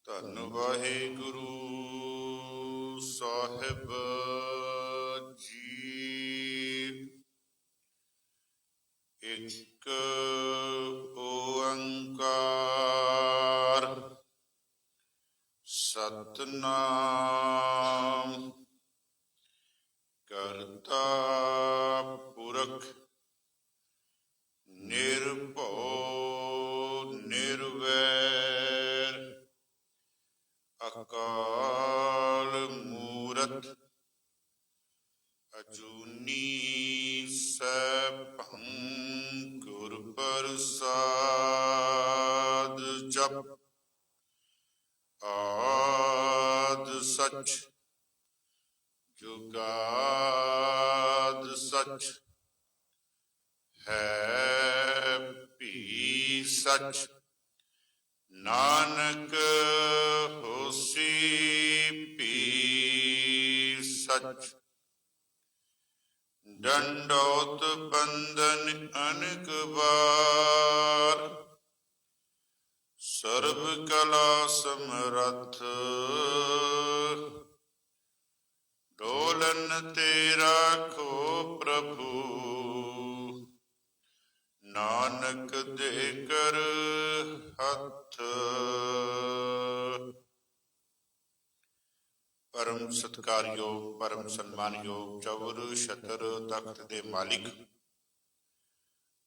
ਧੰਨ ਵਾਹਿਗੁਰੂ ਸਾਹਿਬ ਜੀ। ਇੱਕ ਓੰਕਾਰ ਸਤਿਨਾਮ ਕਰਤਾ ਪੁਰਖ ਨਿਰਭਉ ਨਿਰਵੈਰ ਅਕਾਲ ਮੂਰਤ ਅਜੂਨੀ ਸੈਭੰ ਗੁਰ ਪ੍ਰਸਾਦ। ਜਪ ਆਦ ਸਚ ਜੁਗਾਦ ਸਚ ਹੈ ਭੀ ਸਚ। ਨਾਨਕ ਹੋਸੀ ਭੀ ਸਚ। ਡੰਡੌਤ ਬੰਧਨ ਅਨੇਕ ਵਾਰ ਸਰਬ ਕਲਾ ਸਮਰੱਥ। ਡੋਲਨ ਤੇ ਰਾਖੋ ਪ੍ਰਭੂ ਨਾਨਕ ਦੇ ਕਰ ਹੱਥ। ਪਰਮ ਸਤਿਕਾਰਯੋਗ ਪਰਮ ਸਨਮਾਨਯੋਗ ਚੌਰ ਛਤਰ ਤਖਤ ਦੇ ਮਾਲਿਕ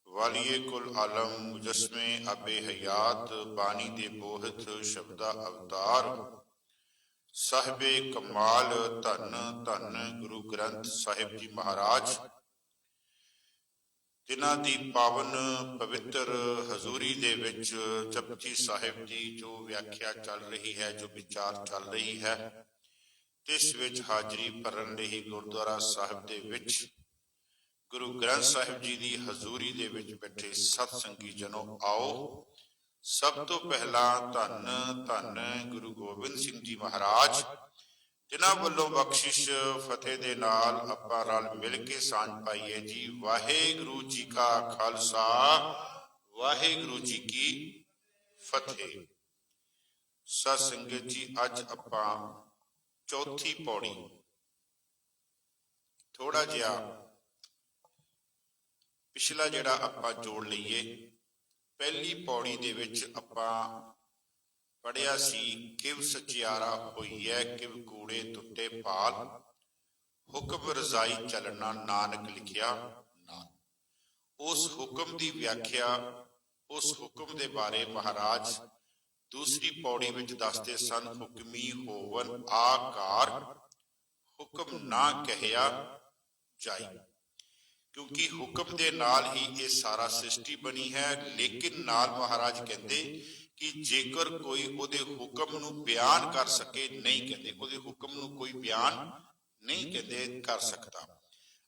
ਵਾਲੀਏ ਕੁਲ ਆਲਮ ਮੁਜਸਮੇ ਅਬੇ ਹਯਾਤ ਬਾਣੀ ਦੇ ਬੋਹਤ ਸ਼ਬਦਾ ਅਵਤਾਰ ਸਾਹਿਬੇ ਕਮਾਲ ਧੰਨ ਧੰਨ ਗੁਰੂ ਗ੍ਰੰਥ ਸਾਹਿਬ ਜੀ ਮਹਾਰਾਜ, ਜਿਨ੍ਹਾਂ ਦੀ ਪਾਵਨ ਪਵਿੱਤਰ ਹਜ਼ੂਰੀ ਦੇ ਵਿੱਚ ਜਪਜੀ ਸਾਹਿਬ ਦੀ ਜੋ ਵਿਆਖਿਆ ਚੱਲ ਰਹੀ ਹੈ, ਜੋ ਵਿਚਾਰ ਚੱਲ ਰਹੀ ਹੈ, ਇਸ ਵਿੱਚ ਹਾਜ਼ਰੀ ਭਰਨ ਲਈ ਗੁਰਦੁਆਰਾ ਸਾਹਿਬ ਦੇ ਵਿੱਚ ਗੁਰੂ ਗ੍ਰੰਥ ਸਾਹਿਬ ਜੀ ਦੀ ਹਜ਼ੂਰੀ ਦੇ ਵਿੱਚ ਬੈਠੇ ਸਤ ਸੰਗੀ ਜਨੋ, ਆਓ ਸਭ ਤੋਂ ਪਹਿਲਾਂ ਧੰਨ ਧੰਨ ਗੁਰੂ ਗੋਬਿੰਦ ਸਿੰਘ ਜੀ ਮਹਾਰਾਜ, ਜਿਨ੍ਹਾਂ ਵੱਲੋਂ ਬਖਸ਼ਿਸ਼ ਫਤਿਹ ਦੇ ਨਾਲ ਆਪਾਂ ਰਲ ਮਿਲ ਕੇ ਸਾਂਝ ਪਾਈਏ ਜੀ। ਵਾਹਿਗੁਰੂ ਜੀ ਕਾ ਖਾਲਸਾ, ਵਾਹਿਗੁਰੂ ਜੀ ਕੀ ਫਤਿਹ। ਸਤ ਸੰਗਤ ਜੀ, ਅੱਜ ਆਪਾਂ ਚੌਥੀ ਪੌੜੀ ਥੋੜਾ ਜਿਹਾ ਪਿਛਲਾ ਜਿਹੜਾ ਆਪਾਂ ਜੋੜ ਲਈਏ। ਪਹਿਲੀ ਪੌੜੀ ਦੇ ਵਿੱਚ ਆਪਾਂ ਪੜਿਆ ਸੀ, ਕਿਵ ਸਚਿਆਰਾ ਹੋਈ ਹੈ ਕਿਵ ਕੂੜੇ ਟੁੱਟੇ ਪਾਲ, ਹੁਕਮ ਰਜ਼ਾਈ ਚੱਲਣਾ ਨਾਨਕ ਲਿਖਿਆ ਨਾਮ। ਉਸ ਹੁਕਮ ਦੀ ਵਿਆਖਿਆ, ਉਸ ਹੁਕਮ ਦੇ ਬਾਰੇ ਮਹਾਰਾਜ ਦੂਸਰੀ ਪੌੜੀ ਵਿੱਚ ਦੱਸਦੇ ਸਨ। ਹੁਕਮੀ ਹੋਵਨ ਆਕਾਰ ਹੁਕਮ ਨਾ ਕਹਿਆ ਜਾਈ, ਕਿਉਂਕਿ ਹੁਕਮ ਦੇ ਨਾਲ ਹੀ ਇਹ ਸਾਰਾ ਸ੍ਰਿਸ਼ਟੀ ਬਣੀ ਹੈ। ਲੇਕਿਨ ਨਾਲ ਮਹਾਰਾਜ ਕਹਿੰਦੇ ਕਿ ਜੇਕਰ ਕੋਈ ਉਹਦੇ ਹੁਕਮ ਨੂੰ ਬਿਆਨ ਕਰ ਸਕੇ, ਨਹੀਂ ਕਹਿੰਦੇ ਉਹਦੇ ਹੁਕਮ ਨੂੰ ਕੋਈ ਬਿਆਨ ਨਹੀਂ ਕਹਿੰਦੇ ਕਰ ਸਕਦਾ।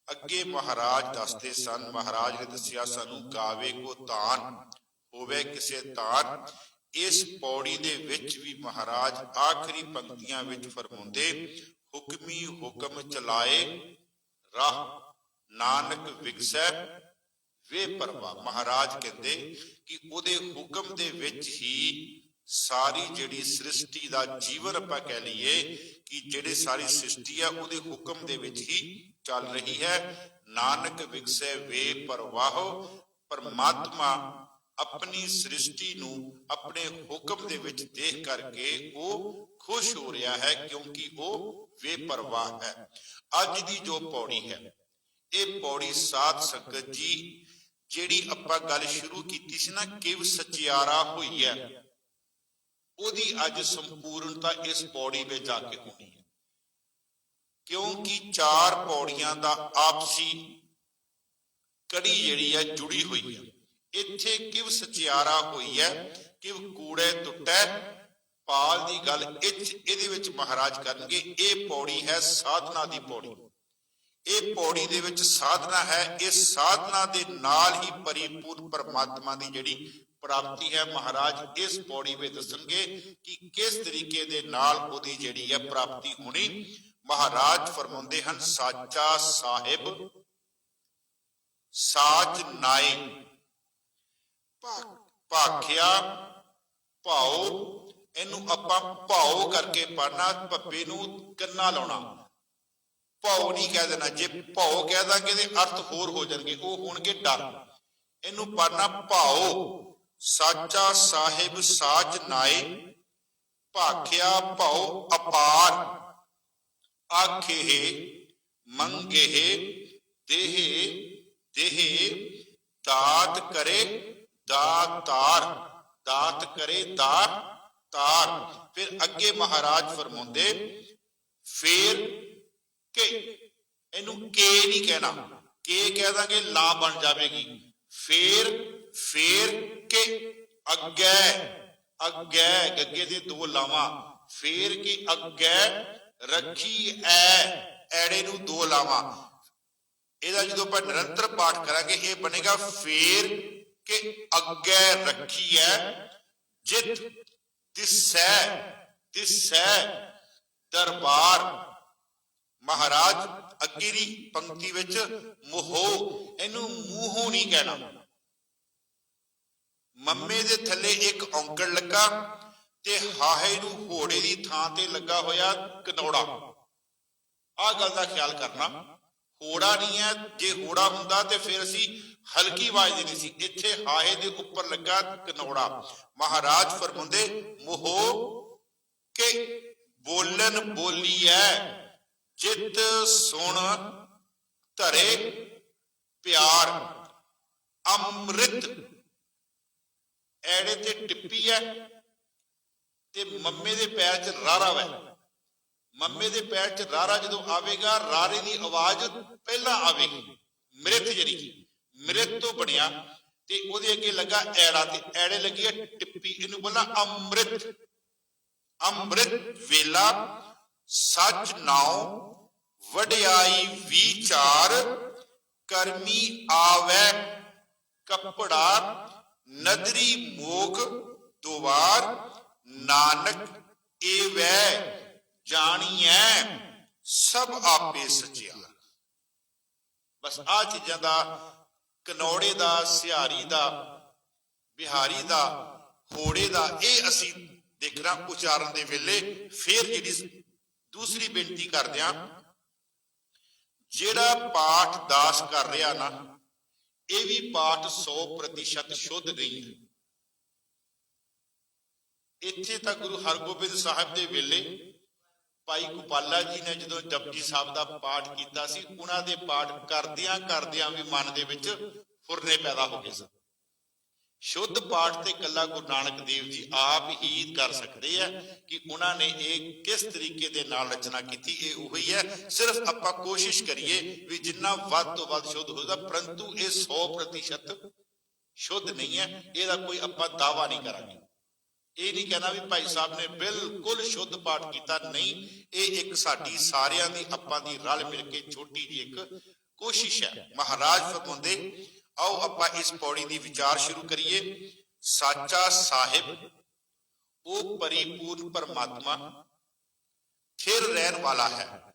ਅੱਗੇ ਮਹਾਰਾਜ ਦੱਸਦੇ ਸਨ, ਮਹਾਰਾਜ ਨੇ ਦੱਸਿਆ ਸਾਨੂੰ, ਗਾਵੇ ਕੋ ਤਾਨ ਹੋਵੇ ਕਿਸੇ ਤਾਨ। ਇਸ ਪੌੜੀ ਦੇ ਵਿੱਚ ਵੀ ਮਹਾਰਾਜ ਆਖਰੀ ਪੰਕਤੀਆਂ ਵਿੱਚ ਫਰਮਾਉਂਦੇ, ਹੁਕਮੀ ਹੁਕਮ ਚਲਾਏ ਰਾਹ ਨਾਨਕ ਵਿਗਸੈ ਵੇ ਪਰਵਾ। ਮਹਾਰਾਜ ਕਹਿੰਦੇ ਕਿ ਉਹਦੇ ਹੁਕਮ ਦੇ ਵਿੱਚ ਹੀ ਸਾਰੀ ਜਿਹੜੀ ਸ੍ਰਿਸ਼ਟੀ ਦਾ ਜੀਵਨ ਆਪਾਂ ਕਹਿ ਲਈਏ ਕਿ ਜਿਹੜੀ ਸਾਰੀ ਸ੍ਰਿਸ਼ਟੀ ਆ ਉਹਦੇ ਹੁਕਮ ਦੇ ਵਿੱਚ ਹੀ ਚੱਲ ਰਹੀ ਹੈ। ਨਾਨਕ ਵਿਗਸੈ ਵੇ ਪਰਵਾਹੋ। ਪਰਮਾਤਮਾ ਆਪਣੀ ਸ੍ਰਿਸ਼ਟੀ ਨੂੰ ਆਪਣੇ ਹੁਕਮ ਦੇ ਵਿੱਚ ਦੇਖ ਕਰਕੇ ਉਹ ਖੁਸ਼ ਹੋ ਰਿਹਾ ਹੈ, ਕਿਉਂਕਿ ਉਹ ਬੇਪਰਵਾਹ ਹੈ। ਅੱਜ ਦੀ ਜੋ ਪੌੜੀ ਹੈ, ਇਹ ਪੌੜੀ ਸਾਧ ਸੰਗਤ ਜੀ, ਜਿਹੜੀ ਆਪਾਂ ਗੱਲ ਸ਼ੁਰੂ ਕੀਤੀ ਸੀ ਨਾ, ਕਿਵ ਸਚਿਆਰਾ ਹੋਈ ਹੈ, ਉਹਦੀ ਅੱਜ ਸੰਪੂਰਨਤਾ ਇਸ ਪੌੜੀ ਵਿੱਚ ਜਾ ਕੇ ਹੋਣੀ ਹੈ। ਕਿਉਂਕਿ ਚਾਰ ਪੌੜੀਆਂ ਦਾ ਆਪਸੀ ਕੜੀ ਜਿਹੜੀ ਹੈ ਜੁੜੀ ਹੋਈ ਹੈ। ਇੱਥੇ ਕਿਵ ਸਚਿਆਰਾ ਹੋਈ ਹੈ, ਕਿਵ ਕੂੜੇ ਟੁੱਟੈ ਪਾਲ ਦੀ ਗੱਲ ਇਹਦੇ ਵਿੱਚ ਮਹਾਰਾਜ ਕਰਨਗੇ। ਇਹ ਪੌੜੀ ਹੈ ਸਾਧਨਾ ਦੀ ਪੌੜੀ। ਇਹ ਪੌੜੀ ਦੇ ਵਿੱਚ ਸਾਧਨਾ ਹੈ। ਇਸ ਸਾਧਨਾ ਦੇ ਨਾਲ ਹੀ ਪਰਿਪੂਰਨ ਪਰਮਾਤਮਾ ਦੀ ਜਿਹੜੀ ਪ੍ਰਾਪਤੀ ਹੈ, ਮਹਾਰਾਜ ਇਸ ਪੌੜੀ ਵਿੱਚ ਦੱਸਣਗੇ ਕਿ ਕਿਸ ਤਰੀਕੇ ਦੇ ਨਾਲ ਉਹਦੀ ਜਿਹੜੀ ਹੈ ਪ੍ਰਾਪਤੀ ਹੋਣੀ। ਮਹਾਰਾਜ ਫਰਮਾਉਂਦੇ ਹਨ, ਸਾਚਾ ਸਾਹਿਬ ਸਾਚ ਨਾਏ ਭਾਖਿਆ ਭਾਉ ਇਹਨੂੰ ਆਪਾਂ ਭਾਉ ਕਰਕੇ ਪੜਨਾ, ਭੱਬੇ ਨੂੰ ਕੰਨਾ ਲਾਉਣਾ, ਭਾਉ ਨਹੀਂ ਕਹਿ ਦੇਣਾ। ਜੇ ਭਾਉ ਕਹਿ ਦਾਂਗੇ ਤੇ ਅਰਥ ਹੋਰ ਹੋ ਜਾਣਗੇ, ਉਹ ਹੋਣਗੇ ਡਰ। ਇਹਨੂੰ ਪੜਨਾ ਭਾਉ। ਸਾਚਾ ਸਾਹਿਬ ਸਾਚ ਨਾਏ, ਭਾਖਿਆ ਭਾਉ ਅਪਾਰ। ਆਖੇ ਮੰਗੇ ਦੇਹ ਦੇਹ, ਦਾਤ ਕਰੇ ਦਾਤਾਰ, ਦਾਤ ਕਰੇ ਦਾਤਾਰ। ਫਿਰ ਅੱਗੇ ਮਹਾਰਾਜ ਫਰਮਾਉਂਦੇ ਫੇਰ ਕੇ, ਇਹਨੂੰ ਕੇ ਨਹੀਂ ਕਹਿਣਾ, ਕੇ ਕਹਿ ਦਾਂਗੇ ਲਾ ਬਣ ਜਾਵੇਗੀ। ਫੇਰ ਕੇ ਅੱਗੇ, ਅੱਗੇ ਗੱਗੇ ਦੇ ਦੋ ਲਾਵਾਂ, ਫੇਰ ਕੇ ਅੱਗੇ ਰੱਖੀ ਐੜੇ ਨੂੰ ਦੋ ਲਾਵਾਂ। ਇਹਦਾ ਜਦੋਂ ਆਪਾਂ ਨਿਰੰਤਰ ਪਾਠ ਕਰਾਂਗੇ ਇਹ ਬਣੇਗਾ ਫੇਰ ਕੇ ਅੱਗੇ ਰੱਖੀ ਹੈ ਜਿਤ ਤਿਸੈ ਦਰਬਾਰ। ਮਹਾਰਾਜ ਅੱਗੇ ਦੀ ਪੰਕਤੀ ਵਿੱਚ ਮੋਹੋ, ਇਹਨੂੰ ਮੂੰਹੋਂ ਨਹੀਂ ਕਹਿਣਾ। ਮੰਮੇ ਦੇ ਥੱਲੇ ਇੱਕ ਔਂਕੜ ਲੱਗਾ ਤੇ ਹਾਹੇ ਨੂੰ ਘੋੜੇ ਦੀ ਥਾਂ ਤੇ ਲੱਗਾ ਹੋਇਆ ਕਨੌੜਾ। ਆਹ ਗੱਲ ਦਾ ਖਿਆਲ ਕਰਨਾ, ਹੋੜਾ ਨਹੀਂ ਹੈ। ਜੇ ਹੋੜਾ ਹੁੰਦਾ ਤੇ ਫਿਰ ਅਸੀਂ ਹਲਕੀ ਆਵਾਜ਼ ਦੇਣੀ ਸੀ, ਇੱਥੇ ਹਾਹੇ ਦੇ ਉੱਪਰ ਲੱਗਾ ਕਨੌੜਾ। ਮਹਾਰਾਜ ਫਰਮਾਉਂਦੇ ਮੋਹੋ ਕੇ ਬੋਲਨ ਬੋਲੀ ਹੈ ਜਿਤ ਸੁਣ ਧਰੇ ਪਿਆਰ। ਅੰਮ੍ਰਿਤ ਐੜੇ ਤੇ ਟਿੱਪੀ ਹੈ ਤੇ ਮੰਮੇ ਦੇ ਪੈਰ 'ਚ ਰਾਰਾ ਵੈ। ਮੰਮੇ ਦੇ ਪੈਰ 'ਚ ਰਾਰਾ ਜਦੋਂ ਆਵੇਗਾ, ਰਾਰੇ ਦੀ ਆਵਾਜ਼ ਪਹਿਲਾਂ ਆਵੇਗੀ। ਮ੍ਰਿਤ ਜਿਹੜੀ ਮ੍ਰਿਤ ਤੋਂ ਬਣਿਆ ਤੇ ਉਹਦੇ ਅੱਗੇ ਲੱਗਾ ਐੜਾ ਤੇ ਐੜੇ ਲੱਗੀ ਹੈ ਟਿੱਪੀ, ਇਹਨੂੰ ਬੋਲਣਾ ਅੰਮ੍ਰਿਤ। ਅੰਮ੍ਰਿਤ ਵੇਲਾ ਸੱਚ ਨਾਉ ਵਡਿਆਈ ਵਿਚਾਰ, ਕਰਮੀ ਆਵੈ ਕੱਪੜਾ ਨਦਰੀ ਮੋਖ ਦੁਆਰ। ਨਾਨਕ ਏ ਵੈ ਜਾਣੀਐ ਸਭ ਆਪੇ ਸਚਿਆਰ। ਬਸ ਆਹ ਚੀਜ਼ਾਂ ਦਾ, ਕਨੌੜੇ ਦਾ, ਸਿਹਾਰੀ ਦਾ, ਬਿਹਾਰੀ ਦਾ, ਹੋੜੇ ਦਾ, ਇਹ ਅਸੀਂ ਦੇਖਣਾ ਉਚਾਰਨ ਦੇ ਵੇਲੇ। ਫਿਰ ਜਿਹੜੀ ਦੂਸਰੀ ਬੇਨਤੀ ਕਰਦਿਆਂ, ਜਿਹੜਾ ਪਾਠ ਦਾਸ ਕਰ ਰਿਹਾ ਨਾ, ਇਹ ਵੀ ਪਾਠ 100% ਸ਼ੁੱਧ ਨਹੀਂ ਹੈ। ਇੱਥੇ ਤਾਂ ਗੁਰੂ ਹਰਗੋਬਿੰਦ ਸਾਹਿਬ ਦੇ ਵੇਲੇ ਭਾਈ ਗੋਪਾਲਾ ਜੀ ਨੇ ਜਦੋਂ ਜਪਜੀ ਸਾਹਿਬ ਦਾ ਪਾਠ ਕੀਤਾ ਸੀ, ਉਹਨਾਂ ਦੇ ਪਾਠ ਕਰਦਿਆਂ ਕਰਦਿਆਂ ਵੀ ਮਨ ਦੇ ਵਿੱਚ ਫੁਰਨੇ ਪੈਦਾ ਹੋ ਗਏ ਸਨ। ਸ਼ੁੱਧ ਪਾਠ ਤੇ ਇਕੱਲਾ ਗੁਰੂ ਨਾਨਕ ਦੇਵ ਜੀ ਆਪ ਹੀ ਕਰ ਸਕਦੇ ਆ ਕਿ ਉਹਨਾਂ ਨੇ ਇਹ ਕਿਸ ਤਰੀਕੇ ਦੇ ਨਾਲ ਰਚਨਾ ਕੀਤੀ, ਇਹ ਉਹੀ ਹੈ। ਸਿਰਫ ਆਪਾਂ ਕੋਸ਼ਿਸ਼ ਕਰੀਏ ਵੀ ਜਿੰਨਾ ਵੱਧ ਤੋਂ ਵੱਧ ਸ਼ੁੱਧ ਹੋਊਗਾ, ਪਰੰਤੂ ਇਹ 100% ਸ਼ੁੱਧ ਨਹੀਂ ਹੈ। ਇਹਦਾ ਕੋਈ ਆਪਾਂ ਦਾਵਾ ਨਹੀਂ ਕਰਾਂਗੇ। ਇਹ ਨਹੀਂ ਕਹਿਣਾ ਵੀ ਭਾਈ ਸਾਹਿਬ ਨੇ ਬਿਲਕੁਲ ਸ਼ੁੱਧ ਪਾਠ ਕੀਤਾ, ਨਹੀਂ। ਇਹ ਇੱਕ ਸਾਡੀ ਸਾਰਿਆਂ ਦੀ, ਆਪਾਂ ਦੀ ਰਲ ਮਿਲ ਕੇ ਛੋਟੀ ਜਿਹੀ ਇੱਕ ਕੋਸ਼ਿਸ਼ ਹੈ। ਮਹਾਰਾਜ ਫਰਮਾਉਂਦੇ, ਆਓ ਆਪਾਂ ਇਸ ਪੌੜੀ ਦੀ ਵਿਚਾਰ ਸ਼ੁਰੂ ਕਰੀਏ। ਸਾਚਾ ਸਾਹਿਬ ਉਹ ਪਰਿਪੂਰਨ ਪਰਮਾਤਮਾ ਥਿਰ ਰਹਿਣ ਵਾਲਾ ਹੈ।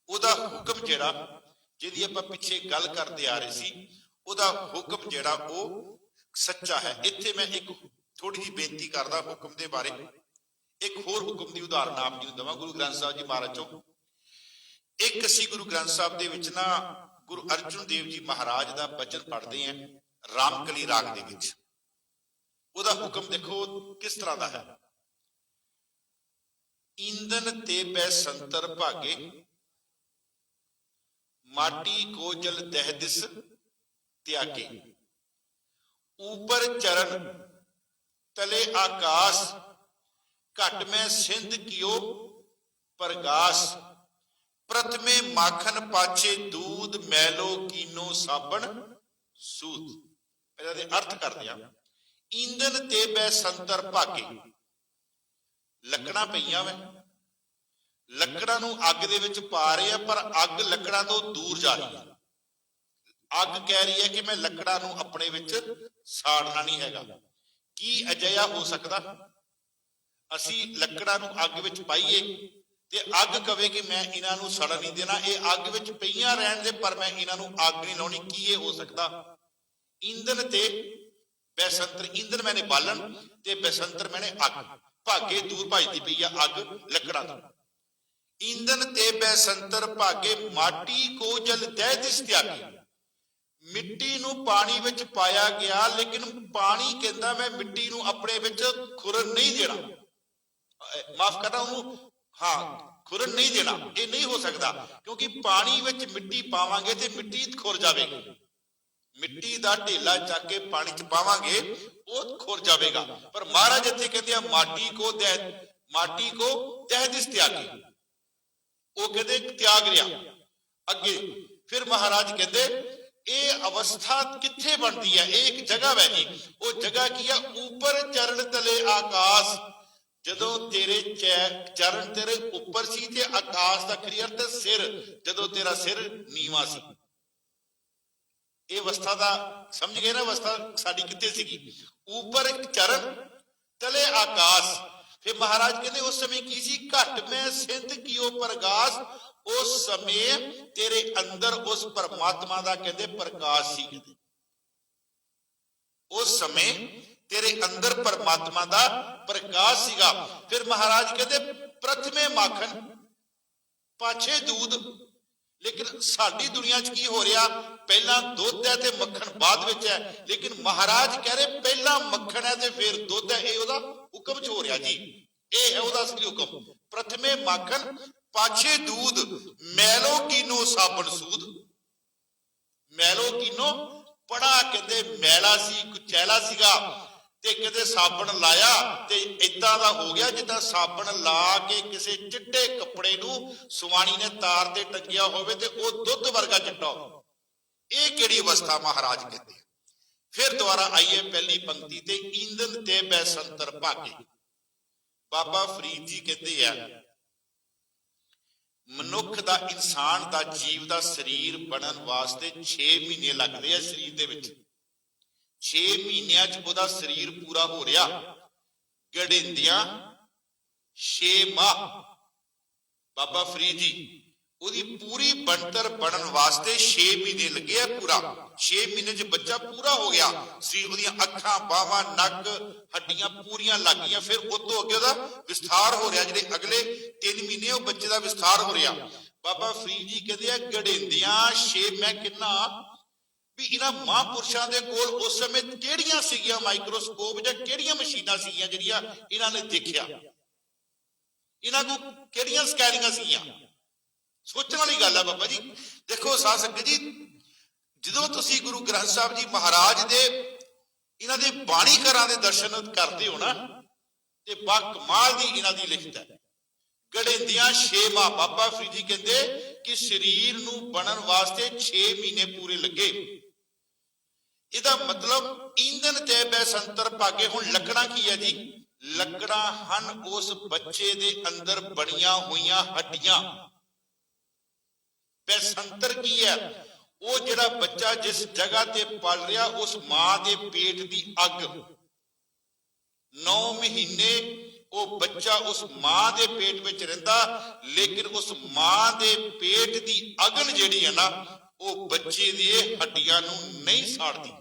ਉਹਦਾ ਹੁਕਮ ਜਿਹੜਾ, ਜਿਹਦੀ ਆਪਾਂ ਪਿੱਛੇ ਗੱਲ ਕਰਦੇ ਆ ਰਹੇ ਸੀ, ਉਹਦਾ ਹੁਕਮ ਜਿਹੜਾ ਉਹ ਸੱਚਾ ਹੈ। ਇੱਥੇ ਮੈਂ ਇੱਕ ਥੋੜੀ ਜਿਹੀ ਬੇਨਤੀ ਕਰਦਾ ਹੁਕਮ ਦੇ ਬਾਰੇ। ਇੱਕ ਹੋਰ ਹੁਕਮ ਦੀ ਉਦਾਹਰਨ ਆਪ ਜੀ ਨੂੰ ਦੇਵਾਂ ਗੁਰੂ ਗ੍ਰੰਥ ਸਾਹਿਬ ਜੀ ਮਹਾਰਾਜ ਚੋਂ। ਇੱਕ ਅਸੀਂ ਗੁਰੂ ਗ੍ਰੰਥ ਸਾਹਿਬ ਦੇ ਵਿੱਚ ਨਾ ਗੁਰੂ ਅਰਜਨ ਦੇਵ ਜੀ ਮਹਾਰਾਜ ਦਾ ਬਚਨ ਪੜ੍ਹਦੇ ਆਂ ਰਾਮਕਲੀ ਰਾਗ ਦੇ ਵਿੱਚ। ਉਹਦਾ ਹੁਕਮ ਦੇਖੋ ਕਿਸ ਤਰ੍ਹਾਂ ਦਾ ਹੈ। ਇੰਦਨ ਤੇ ਬੈ ਸੰਤਰ ਭਾਗੇ, ਮਾਟੀ ਕੋ ਜਲ ਦਹਿ ਦਿਸ ਤਿਆਗੇ। ऊपर चरण तले आकाश, घट में सिंध कियो प्रगास। प्रथमे माखन पाछे दूध, मैलो कीनो साबण सूत। ਇਹਦਾ ਦੇ ਅਰਥ ਕਰਦੇ ਆ। ਈਂਧਨ ਤੇ ਬੈ ਸੰਤਰ ਭਾਗੇ, ਲੱਕੜਾਂ ਪਈਆਂ ਵੇ, ਲੱਕੜਾਂ ਨੂੰ ਅੱਗ ਦੇ ਵਿੱਚ ਪਾ ਰਹੇ ਆ, ਪਰ ਅੱਗ ਲੱਕੜਾਂ ਤੋਂ ਦੂਰ ਜਾ ਰਹੀ ਹੈ। ਅੱਗ ਕਹਿ ਰਹੀ ਹੈ ਕਿ ਮੈਂ ਲੱਕੜਾਂ ਨੂੰ ਆਪਣੇ ਵਿੱਚ ਸਾੜਨਾ ਨਹੀਂ ਹੈਗਾ। ਕੀ ਅਜਿਹਾ ਹੋ ਸਕਦਾ ਅਸੀਂ ਲੱਕੜਾਂ ਨੂੰ ਅੱਗ ਵਿੱਚ ਪਾਈਏ ਤੇ ਅੱਗ ਕਵੇ ਕਿ ਮੈਂ ਇਹਨਾਂ ਨੂੰ ਸੜਨ ਨਹੀਂ ਦੇਣਾ, ਇਹ ਅੱਗ ਵਿੱਚ ਪਈਆਂ ਰਹਿਣ ਦੇ, ਪਰ ਮੈਂ ਇਹਨਾਂ ਨੂੰ ਅੱਗ ਨਹੀਂ ਲਾਉਣੀ? ਕੀ ਇਹ ਹੋ ਸਕਦਾ? ਈਂਧਨ ਤੇ ਬੈਸੰਤਰ, ਈਂਧਨ ਮੈਨੇ ਬਾਲਣ ਤੇ ਬੈਸੰਤਰ ਮੈਨੇ ਅੱਗ। ਭਾਗੇ ਦੂਰ ਭਜਦੀ ਪਈ ਆ ਅੱਗ ਲੱਕੜਾਂ ਤੋਂ। ਈਂਧਨ ਤੇ ਬੈਸੰਤਰ ਭਾਗੇ ਮਾਟੀ ਕੋ ਜਲ ਦਹਿ ਦਿਸ ਤਿਆਗੀ। ਮਿੱਟੀ ਨੂੰ ਪਾਣੀ ਵਿੱਚ ਪਾਇਆ ਗਿਆ, ਲੇਕਿਨ ਪਾਣੀ ਕਹਿੰਦਾ ਮੈਂ ਮਿੱਟੀ ਨੂੰ ਆਪਣੇ ਵਿੱਚ ਖੁਰਨ ਨਹੀਂ ਦੇਣਾ, ਮਾਫ ਕਰਨਾ ਉਹਨੂੰ, ਹਾਂ ਖੁਰਨ ਨਹੀਂ ਦੇਣਾ, ਇਹ ਨਹੀਂ ਹੋ ਸਕਦਾ, ਕਿਉਂਕਿ ਪਾਣੀ ਵਿੱਚ ਮਿੱਟੀ ਪਾਵਾਂਗੇ ਤੇ ਮਿੱਟੀ ਖੁਰ ਜਾਵੇਗੀ। ਮਿੱਟੀ ਦਾ ਢੇਲਾ ਚੱਕ ਕੇ ਪਾਣੀ ਚ ਪਾਵਾਂਗੇ ਉਹ ਖੁਰ ਜਾਵੇਗਾ। ਪਰ ਮਹਾਰਾਜ ਇੱਥੇ ਕਹਿੰਦੇ ਆ ਮਾਟੀ ਕੋ ਦਹਿ ਦਿਸ ਤਿਆਗੀ, ਉਹ ਕਹਿੰਦੇ ਤਿਆਗ ਲਿਆ। ਅੱਗੇ ਫਿਰ ਮਹਾਰਾਜ ਕਹਿੰਦੇ ਇਹ ਅਵਸਥਾ ਕਿੱਥੇ ਬਣਦੀ ਹੈ? ਇਹ ਇੱਕ ਜਗ੍ਹਾ ਹੈ ਜੀ, ਉਹ ਜਗ੍ਹਾ ਕੀ ਆ? ਉੱਪਰ ਚਰਨ ਤਲੇ ਆਕਾਸ਼। ਜਦੋਂ ਤੇਰੇ ਚਰਨ ਤੇਰੇ ਉੱਪਰ ਸੀ ਤੇ ਆਕਾਸ਼ ਦਾ ਖਰੀ ਅਰਥ ਸਿਰ, ਜਦੋਂ ਤੇਰਾ ਸਿਰ ਨੀਵਾਂ ਸੀ। ਇਹ ਅਵਸਥਾ ਦਾ ਸਮਝ ਗਏ ਨਾ, ਅਵਸਥਾ ਸਾਡੀ ਕਿੱਥੇ ਸੀਗੀ? ਉੱਪਰ ਚਰਨ ਤਲੇ ਆਕਾਸ਼। ਫਿਰ ਮਹਾਰਾਜ ਕਹਿੰਦੇ ਉਸ ਸਮੇਂ ਕੀ ਸੀ? ਘਟ ਮੈਂ ਸਿੰਧ ਕੀਓ ਪ੍ਰਗਾਸ। ਉਸ ਸਮੇਂ ਤੇਰੇ ਅੰਦਰ ਉਸ ਪਰਮਾਤਮਾ ਦਾ ਕਹਿੰਦੇ ਪ੍ਰਕਾਸ਼ ਸੀ। ਉਸ ਸਮੇਂ ਤੇਰੇ ਅੰਦਰ ਪਰਮਾਤਮਾ ਦਾ ਪ੍ਰਕਾਸ਼ ਸੀਗਾ। ਫਿਰ ਮਹਾਰਾਜ ਕਹਿੰਦੇ ਪ੍ਰਥਮੇ ਮਾਖਣ ਪਾਛੇ ਦੂਧ। ਲੇਕਿਨ ਸਾਡੀ ਦੁਨੀਆ 'ਚ ਕੀ ਹੋ ਰਿਹਾ? ਪਹਿਲਾਂ ਦੁੱਧ ਹੈ ਤੇ ਮੱਖਣ ਬਾਅਦ ਵਿੱਚ ਹੈ, ਲੇਕਿਨ ਮਹਾਰਾਜ ਕਹਿ ਰਹੇ ਪਹਿਲਾਂ ਮੱਖਣ ਹੈ ਤੇ ਫਿਰ ਦੁੱਧ ਹੈ। ਇਹ ਉਹਦਾ ਹੁਕਮ 'ਚ ਹੋ ਰਿਹਾ ਜੀ, ਇਹ ਹੈ ਉਹਦਾ ਅਸਲੀ ਹੁਕਮ। ਪ੍ਰਥਮੇ ਮਾਖਣ ਪਾਛੇ ਦੂਧ, ਮੈਲੋ ਕੀਨੋ ਸਾਬਣ ਸੂਦ। ਮੈਲੋ ਕੀਨੋ ਬੜਾ ਕਹਿੰਦੇ ਮੈਲਾ ਸੀ, ਕੁਚੈਲਾ ਸੀਗਾ, ਤੇ ਕਹਿੰਦੇ ਸਾਬਣ ਲਾਇਆ ਤੇ ਏਦਾਂ ਦਾ ਹੋ ਗਿਆ ਜਿੱਦਾਂ ਸਾਬਣ ਲਾ ਕੇ ਕਿਸੇ ਚਿੱਟੇ ਕੱਪੜੇ ਨੂੰ ਸੁਆਣੀ ਨੇ ਤਾਰ ਤੇ ਟੰਗਿਆ ਹੋਵੇ ਤੇ ਉਹ ਦੁੱਧ ਵਰਗਾ ਚਿੱਟਾ ਹੋ। ਇਹ ਕਿਹੜੀ ਅਵਸਥਾ ਮਹਾਰਾਜ ਕਹਿੰਦੇ? ਫਿਰ ਦੁਬਾਰਾ ਆਈਏ ਪਹਿਲੀ ਪੰਕਤੀ ਤੇ, ਈਂਧਨ ਤੇ ਬੈਸੰਤਰ ਭਾਗੇ। ਬਾਬਾ ਫਰੀਦ ਜੀ ਕਹਿੰਦੇ ਆ ਮਨੁੱਖ ਦਾ, ਇਨਸਾਨ ਦਾ, ਜੀਵ ਦਾ ਸਰੀਰ ਬਣਨ ਵਾਸਤੇ 6 ਮਹੀਨੇ ਲੱਗਦੇ ਆ ਸਰੀਰ ਦੇ ਵਿੱਚ। 6 ਮਹੀਨਿਆਂ 'ਚ ਉਹਦਾ ਸਰੀਰ ਪੂਰਾ ਹੋ ਰਿਹਾ। ਗੜਿੰਦਿਆਂ 6 ਮਾਹ। ਬਾਬਾ ਫਰੀਦ ਜੀ ਉਹਦੀ ਪੂਰੀ ਬਣਤਰ ਬਣਨ ਵਾਸਤੇ 6 ਮਹੀਨੇ ਲੱਗੇ ਆ ਪੂਰਾ। 6 ਮਹੀਨੇ 'ਚ ਬੱਚਾ ਪੂਰਾ ਹੋ ਗਿਆ। ਸਰੀਰ ਉਹਦੀਆਂ ਅੱਖਾਂ, ਬਾਹਾਂ, ਨੱਕ, ਹੱਡੀਆਂ ਪੂਰੀਆਂ ਲੱਗ ਗਈਆਂ। ਫਿਰ ਉਹ ਤੋਂ ਅੱਗੇ ਉਹਦਾ ਵਿਸਥਾਰ ਹੋ ਰਿਹਾ। ਜਿਹੜੇ ਅਗਲੇ 3 ਮਹੀਨੇ ਉਹ ਬੱਚੇ ਦਾ ਵਿਸਥਾਰ ਹੋ ਰਿਹਾ। ਬਾਬਾ ਫਰੀਦ ਜੀ ਕਹਿੰਦੇ ਆ ਗੜਿੰਦਿਆਂ 6। ਮੈਂ ਕਿੰਨਾ ਵੀ ਇਹਨਾਂ ਮਹਾਂਪੁਰਸ਼ਾਂ ਦੇ ਕੋਲ ਉਸ ਸਮੇਂ ਕਿਹੜੀਆਂ ਸੀਗੀਆਂ ਮਾਈਕਰੋਸਕੋਪ ਜਾਂ ਕਿਹੜੀਆਂ ਮਸ਼ੀਨਾਂ ਸੀਗੀਆਂ ਜਿਹੜੀਆਂ ਇਹਨਾਂ ਨੇ ਦੇਖਿਆ? ਇਹਨਾਂ ਕੋਲ ਕਿਹੜੀਆਂ ਸਕੈਨਿੰਗਾਂ ਸੀਗੀਆਂ? ਸੋਚਣ ਵਾਲੀ ਗੱਲ ਹੈ ਬਾਬਾ ਜੀ। ਦੇਖੋ ਸਾਧ ਸੰਗਤ ਜੀ, ਜਦੋਂ ਤੁਸੀਂ ਗੁਰੂ ਗ੍ਰੰਥ ਸਾਹਿਬ ਜੀ ਮਹਾਰਾਜ ਦੇ ਇਹਨਾਂ ਦੇ ਬਾਣੀ ਘਰਾਂ ਦੇ ਦਰਸ਼ਨ ਕਰਦੇ ਹੋ ਨਾ, ਤੇ ਬਾ ਕਮਾਲ ਦੀ ਇਹਨਾਂ ਦੀ ਲਿਖਤ ਹੈ। ਗੜਿੰਦਿਆਂ 6 ਮਾਹ। ਬਾਬਾ ਫਰੀਦ ਜੀ ਕਹਿੰਦੇ ਕਿ ਸਰੀਰ ਨੂੰ ਬਣਨ ਵਾਸਤੇ 6 ਮਹੀਨੇ ਪੂਰੇ ਲੱਗੇ। ਇਹਦਾ ਮਤਲਬ ਈਂਧਨ ਤੇ ਬੈਸੰਤਰ ਭਾਗੇ। ਹੁਣ ਲੱਕੜਾਂ ਕੀ ਹੈ ਜੀ? ਲੱਕੜਾਂ ਹਨ ਉਸ ਬੱਚੇ ਦੇ ਅੰਦਰ ਬਣੀਆਂ ਹੋਈਆਂ ਹੱਡੀਆਂ। ਬੈਸੰਤਰ ਕੀ ਹੈ? ਉਹ ਜਿਹੜਾ ਬੱਚਾ ਜਿਸ ਜਗ੍ਹਾ ਤੇ ਪਲ ਰਿਹਾ, ਉਸ ਮਾਂ ਦੇ ਪੇਟ ਦੀ ਅੱਗ। 9 ਮਹੀਨੇ ਉਹ ਬੱਚਾ ਉਸ ਮਾਂ ਦੇ ਪੇਟ ਵਿੱਚ ਰਹਿੰਦਾ, ਲੇਕਿਨ ਉਸ ਮਾਂ ਦੇ ਪੇਟ ਦੀ ਅਗਨ ਜਿਹੜੀ ਹੈ ਨਾ, ਉਹ ਬੱਚੇ ਦੀ ਹੱਡੀਆਂ ਨੂੰ ਨਹੀਂ ਸਾੜਦੀ।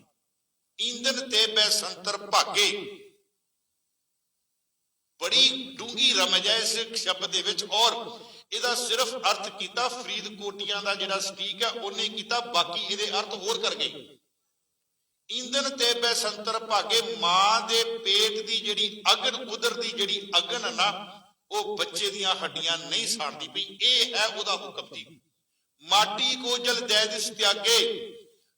ਈਂਧਨ ਤੇ ਬੈਸੰਤਰ ਭਾਗੇ। ਬੜੀ ਡੂੰਗੀ ਰਮਜ ਹੈ ਇਸ ਸ਼ਬਦ ਦੇ ਵਿੱਚ। ਔਰ ਇਹਦਾ ਸਿਰਫ ਅਰਥ ਕੀਤਾ ਫਰੀਦਕੋਟੀਆਂ ਦਾ ਜਿਹੜਾ ਸਟੀਕ ਹੈ ਉਹਨੇ ਕੀਤਾ, ਬਾਕੀ ਇਹਦੇ ਅਰਥ ਹੋਰ ਕਰ ਗਏ। ਈਂਧਨ ਤੇ ਬੈਸੰਤਰ ਭਾਗੇ। ਮਾਂ ਦੇ ਪੇਟ ਦੀ ਜਿਹੜੀ ਅਗਨ, ਉਦਰ ਦੀ ਜਿਹੜੀ ਅਗਨ ਹੈ ਨਾ, ਉਹ ਬੱਚੇ ਦੀਆਂ ਹੱਡੀਆਂ ਨਹੀਂ ਸਾੜਦੀ ਪਈ। ਇਹ ਹੈ ਉਹਦਾ ਹੁਕਮ ਜੀ। ਮਾਟੀ ਕੋ ਜਲ ਦਹਿ ਦਿਸ ਤਿਆਗੇ।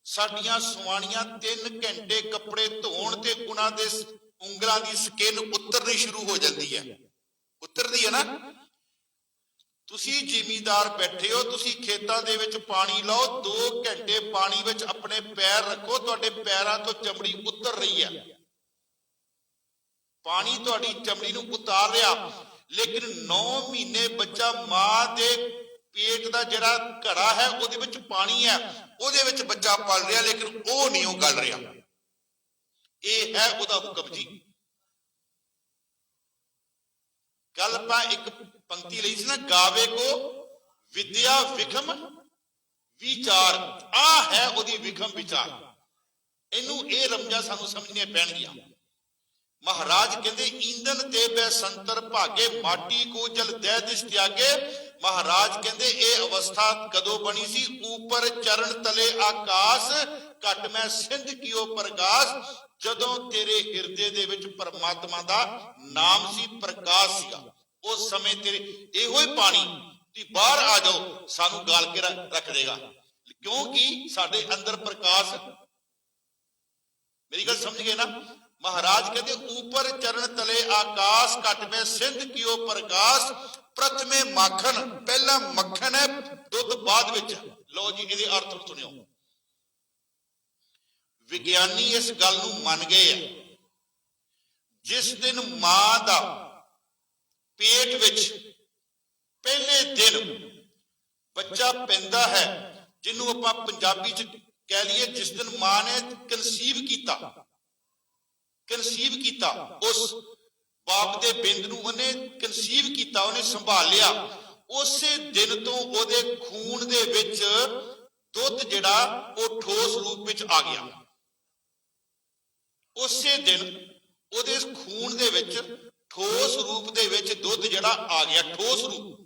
ਸਾਡੀਆਂ ਸੁਆਣੀਆਂ 3 ਘੰਟੇ ਕੱਪੜੇ ਧੋਣ ਤੇ ਉਹਨਾਂ ਦੇ ਉਂਗਲਾਂ ਦੀ ਸਕਿਨ ਉਤਰਨੀ ਸ਼ੁਰੂ ਹੋ ਜਾਂਦੀ ਹੈ। ਉਤਰਦੀ ਹੈ ਨਾ। ਤੁਸੀਂ ਜ਼ਿਮੀਂਦਾਰ ਬੈਠੇ ਹੋ, ਤੁਸੀਂ ਖੇਤਾਂ ਦੇ ਵਿੱਚ ਪਾਣੀ ਲਾਓ, 2 ਘੰਟੇ ਪਾਣੀ ਵਿੱਚ ਆਪਣੇ ਪੈਰ ਰੱਖੋ, ਤੁਹਾਡੇ ਪੈਰਾਂ ਤੋਂ ਚਮੜੀ ਉਤਰ ਰਹੀ ਹੈ। ਪਾਣੀ ਤੁਹਾਡੀ ਚਮੜੀ ਨੂੰ ਉਤਾਰ ਰਿਹਾ। ਲੇਕਿਨ 9 ਮਹੀਨੇ ਬੱਚਾ ਮਾਂ ਦੇ ਪੇਟ ਦਾ ਜਿਹੜਾ ਘੜਾ ਹੈ ਉਹਦੇ ਵਿੱਚ ਪਾਣੀ ਹੈ, ਉਹਦੇ ਵਿੱਚ ਬੱਚਾ ਪਲ ਰਿਹਾ, ਲੇਕਿਨ ਉਹ ਨਹੀਂ ਉਹ ਗਲ ਰਿਹਾ। ਇਹ ਹੈ ਉਹਦਾ ਹੁਕਮ ਜੀ। ਕੱਲ ਆਪਾਂ ਇੱਕ ਪੰਕਤੀ ਲਈ ਸੀ ਨਾ, ਗਾਵੇ ਕੋ ਵਿਦਿਆ ਵਿਖਮ ਵਿਚਾਰ। ਆ ਹੈ ਉਹਦੀ ਵਿਖਮ ਵਿਚਾਰ। ਇਹਨੂੰ ਇਹ ਰਮਜਾਂ ਸਾਨੂੰ ਸਮਝਣੀਆਂ ਪੈਣਗੀਆਂ। महाराज कहते ईंधन ते बैसंतर भागे माटी को जल दे दिश त्यागे। महाराज कहते ये अवस्था कदों बनी सी, ऊपर चरण तले आकाश घट मैं सिंध कियो प्रकाश। जदों तेरे हिरदे दे विच परमात्मा दा नाम सी, प्रकाश सीगा, उस समय तेरे इहो ही पानी ती बाहर आ जाओ सानू गाल के रख देगा, क्योंकि साडे अंदर प्रकाश। मेरी गल समझ गए ना। महाराज कहते ऊपर चरण तले आकाश घट में सिंध कियो प्रकाश। प्रथमे माखन, पहला मक्खन है, दुध बाद विच। लो जी इहदे अर्थ सुनियो। विज्ञानी इस गल नूं मन गए है, जिस दिन मां दा पेट विच पहले दिन बच्चा पैंदा है, जिन्हों आपां पंजाबी च कह लीए जिस दिन मां ने कंसीव किया, उस बाप दे बिंद नूं उहने कंसीव किया, उहने संभालिया, उसे दिन तो उहदे खून दे विच दुध जिहड़ा वो ठोस रूप विच आ गया। उसे दिन उहदे खून दे विच ठोस रूप दे विच दुध जिहड़ा आ गया, ठोस रूप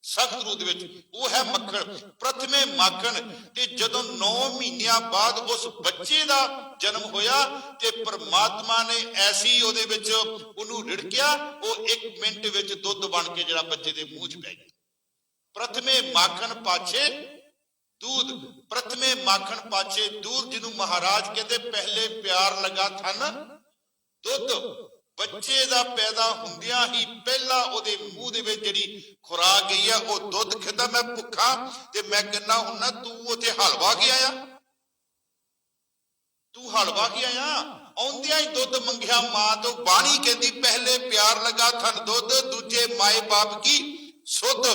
सख्त रूप विच, वो है मक्खन। प्रथमे माखन। ते जदों 9 महीनियां बाद उस बच्चे दा जन्म होया ते परमात्मा ने ऐसी उहदे विच उहनूं रिड़किया, वो 1 मिनट विच दुध बन के जिहड़ा बच्चे दे मूंह च पै गया। प्रथमे माखन पाछे दूध, प्रथमे माखन पाछे दूध, जिन्हों महाराज कहते पहले प्यार लगा थन दुध। बच्चे दा पैदा हुंदियां ही पहला उहदे मूंह दे विच जिहड़ी खुराक गई है वो दुध खादा। मैं भुखा ते मैं कहना हुन्ना तू उत्थे हलवा के आया, तू हलवा के आया। आउंदियां ही दुध मंगिया मां तो। बाणी कहती पहले प्यार लगा थन दुध, दूजे माए बाप की सुध,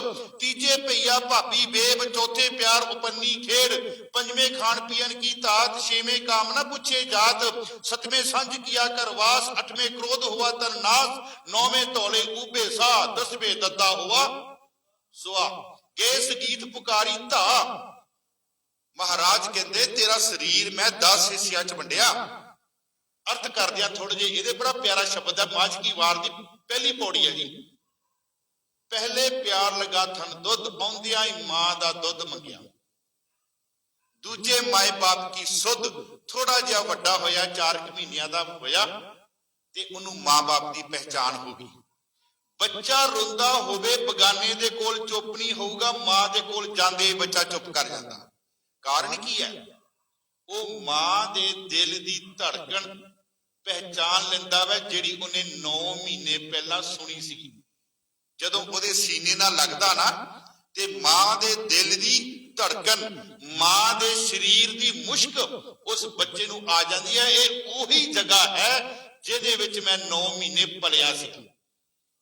तीजे भैया भाभी बेब, चौथे प्यार उपन्नी खेड़, पंजवें खान पियन की तात, छेवें काम न पूछे जात, सतवें संज किया करवास, अठवें क्रोध हुआ तन नाश, नौवें तौले ऊबे सा, 10वें दद्दा हुआ सुआ। केस गीत पुकारी धा। महाराज कहते तेरा शरीर मैं 10 हिस्सियां च वंडिया। अर्थ कर दिया थोड़े जे, ये बड़ा प्यारा शब्द है, माज की वार दी पहली पौड़ी है जी। पहले प्यार लगा थन दुध, आउंदियां ही मां दा दुध मंगिया। दूजे माए बाप की सुध, थोड़ा जिहा वड्डा होया, 4 महीनियां दा होया ते उहनूं मां बाप की पहचान हो गई। बच्चा रोंदा होवे बगाने दे कोल चुप नहीं होऊगा, मां दे कोल जांदे ही बच्चा चुप कर जांदा। कारण की है? वो मां दे दिल दी धड़कन पहचान लैंदा वा, जिहड़ी उहने 9 महीने पहला सुनी सी। जदों उहदे सीने नाल लगदा ना ते मां दे दिल दी धड़कन, मां दे शरीर दी मुश्क उस बच्चे नूं आ जांदी है। ये ओही जगह है जिहदे विच मैं 9 महीने पलिया सी।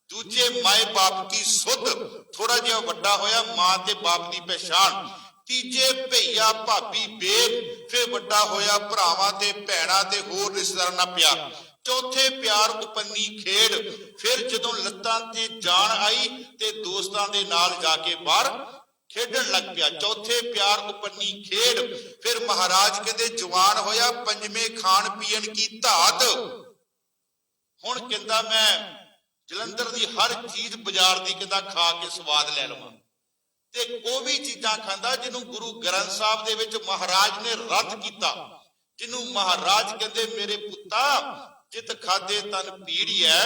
दूजे माए बाप की सुध, थोड़ा जिहा वड्डा होया, मां ते बाप दी पहचान। तीजे भैया भाभी बेब, फिर वड्डा होया भरावां ते भैणां ते होर रिश्तेदारां नाल प्यार। चौथे प्यार उपन्नी खेड़, फिर जदों लत्तां ते जान आई ते दोस्तां दे नाल जाके बाहर खेडण लग पिया। चौथे प्यार उपन्नी खेड़, फिर महाराज कहते जवान होया, 5वें खान पियन की धात। हुण कहंदा मैं जलंधर दी हर चीज बाजार दी कहंदा खा के स्वाद ले लवां, ते वो भी चीजां खांदा जिन्हों गुरु ग्रंथ साहब दे विच महाराज ने रद्द कीता, जिन्हों महाराज कहंदे मेरे पुत्ता जित खादे तन पीड़ी है,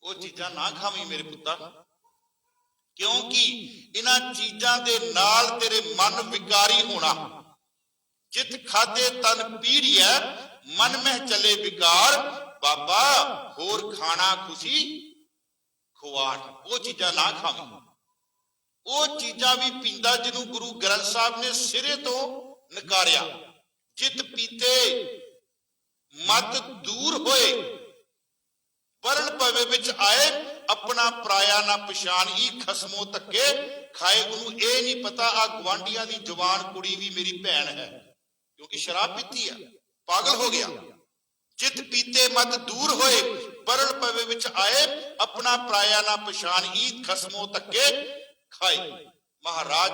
वो चीजां ना खावी मेरे पुत्ता, क्योंकि इन्हां चीजां दे नाल तेरे मन विकारी होना। जित खादे तन पीड़ी है, मन में चले विकार, बाबा होर खाना खुशी खुआट, वो चीजां ना खावी। वो चीजां भी पींदा जिन्हों गुरु ग्रंथ साहब ने सिरे तो नकारिया। जित पीते मत दूर होए, वरण पवे विच आए, अपना पराया ना पछाणी, खसमों धक्के खाए। उन्होंने ये नहीं पता आ गवांढियां दी जवान कुड़ी भी मेरी भैन है, क्योंकि शराब पीती है, पागल हो गया। जित पीते मत दूर होए, वरण पवे विच आए, अपना पराया ना पछाणी, खसमों धक्के खाए। महाराज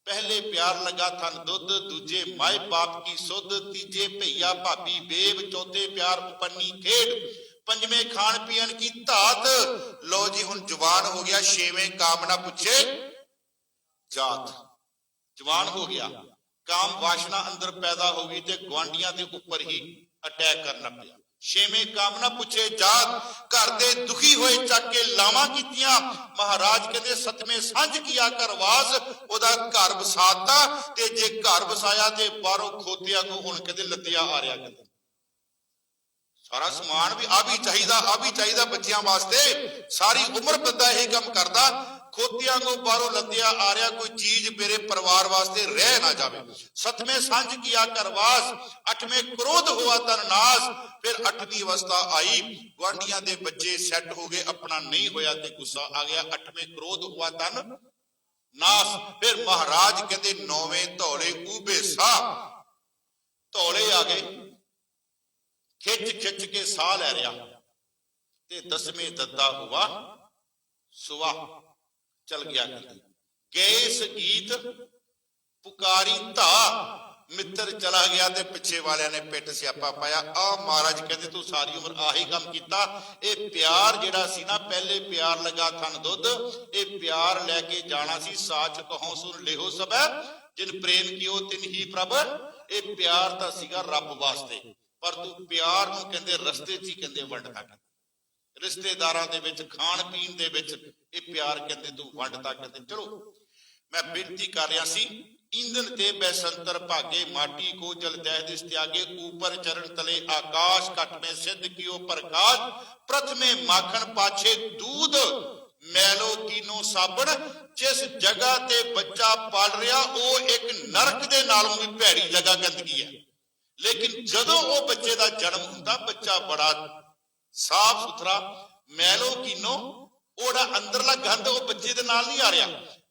पहले प्यार लगा थन दुध, दूजे माए बाप की सुध, तीजे भैया भाभी बेब, चौथे प्यार उपन्नी खेड, पंजवें खान पीन की धात। लो जी हुण जवान हो गया, छेवें काम ना पूछे जात। जवान हो गया, काम वासना अंदर पैदा हो गई ते गुआंढियां दे उपर ही अटैक करना पिया। छेवें काम ना पूछे जात। घर दे दुखी होए चक के लावां कीतियां। महाराज कहते सतवें सांझ किया कर वास, ओदा घर वसाता ते जे घर वसाया ते बाहरों खोतिया को हुण कहते लद्दिया आ रहा। कहते सारा समान भी आ भी चाहिदा बच्चियां वास्ते। सारी उम्र बंदा यही काम करदा, खोतियां को बाहरों लद्दिया आ रहा, कोई चीज मेरे परिवार वास्ते रह ना जावे। सतवें सांझ किया करवास, अठवें क्रोध हुआ तन नाश। फिर अठवीं अवस्था आई, गुआंढियां दे बच्चे सैट हो गए, अपना नहीं होया ते गुस्सा आ गया। अठवें क्रोध हुआ तन नाश। फिर महाराज कहते नौवें धौले ऊबे सा, धौले आ गए, खिच खिच के साह लै रहा। ते दसवें दद्दा हुआ सुवा, चल गया। गए संगीत पुकारी धा, मित्र चला गया ते पिछे वाले ने पिट स्यापा पाया। आ महाराज कहते तू सारी उम्र आही काम कीता। ए प्यार जेड़ा सी ना, पहले प्यार लगा थन दुध, ए प्यार लैके जाना सी। साच कहो सुन लेहो सब, जिन प्रेम कियो तिन ही प्रभ। ए प्यार तां सीगा रब वास्ते, पर तू प्यार नूं कहंदे रस्ते च ही कहंदे वंडता। रिश्तेदारां दे विच, खाण पीण दे विच ये प्यार कहते तू वंडता। कहते चलो मैं बेनती कर रहा सी। ईंधन ते बैसंतर भागे, माटी को जल दहदिस त्यागे, ऊपर चरण तले आकाश, घट में सिद्ध कियो प्रकाश। प्रथमे माखन पाछे दूध, मैलो कीनो साबण। जिस जगह ते बच्चा पल रहा वो एक नरक दे नालों भी भैड़ी जगह गंदगी है। लेकिन जदों वो बच्चे का जन्म हुंदा, बच्चा बड़ा साफ सुथरा, मैलो कीनो, ओड़ा अंदरला गंद वो बच्चे दे नाल नहीं आ रहा।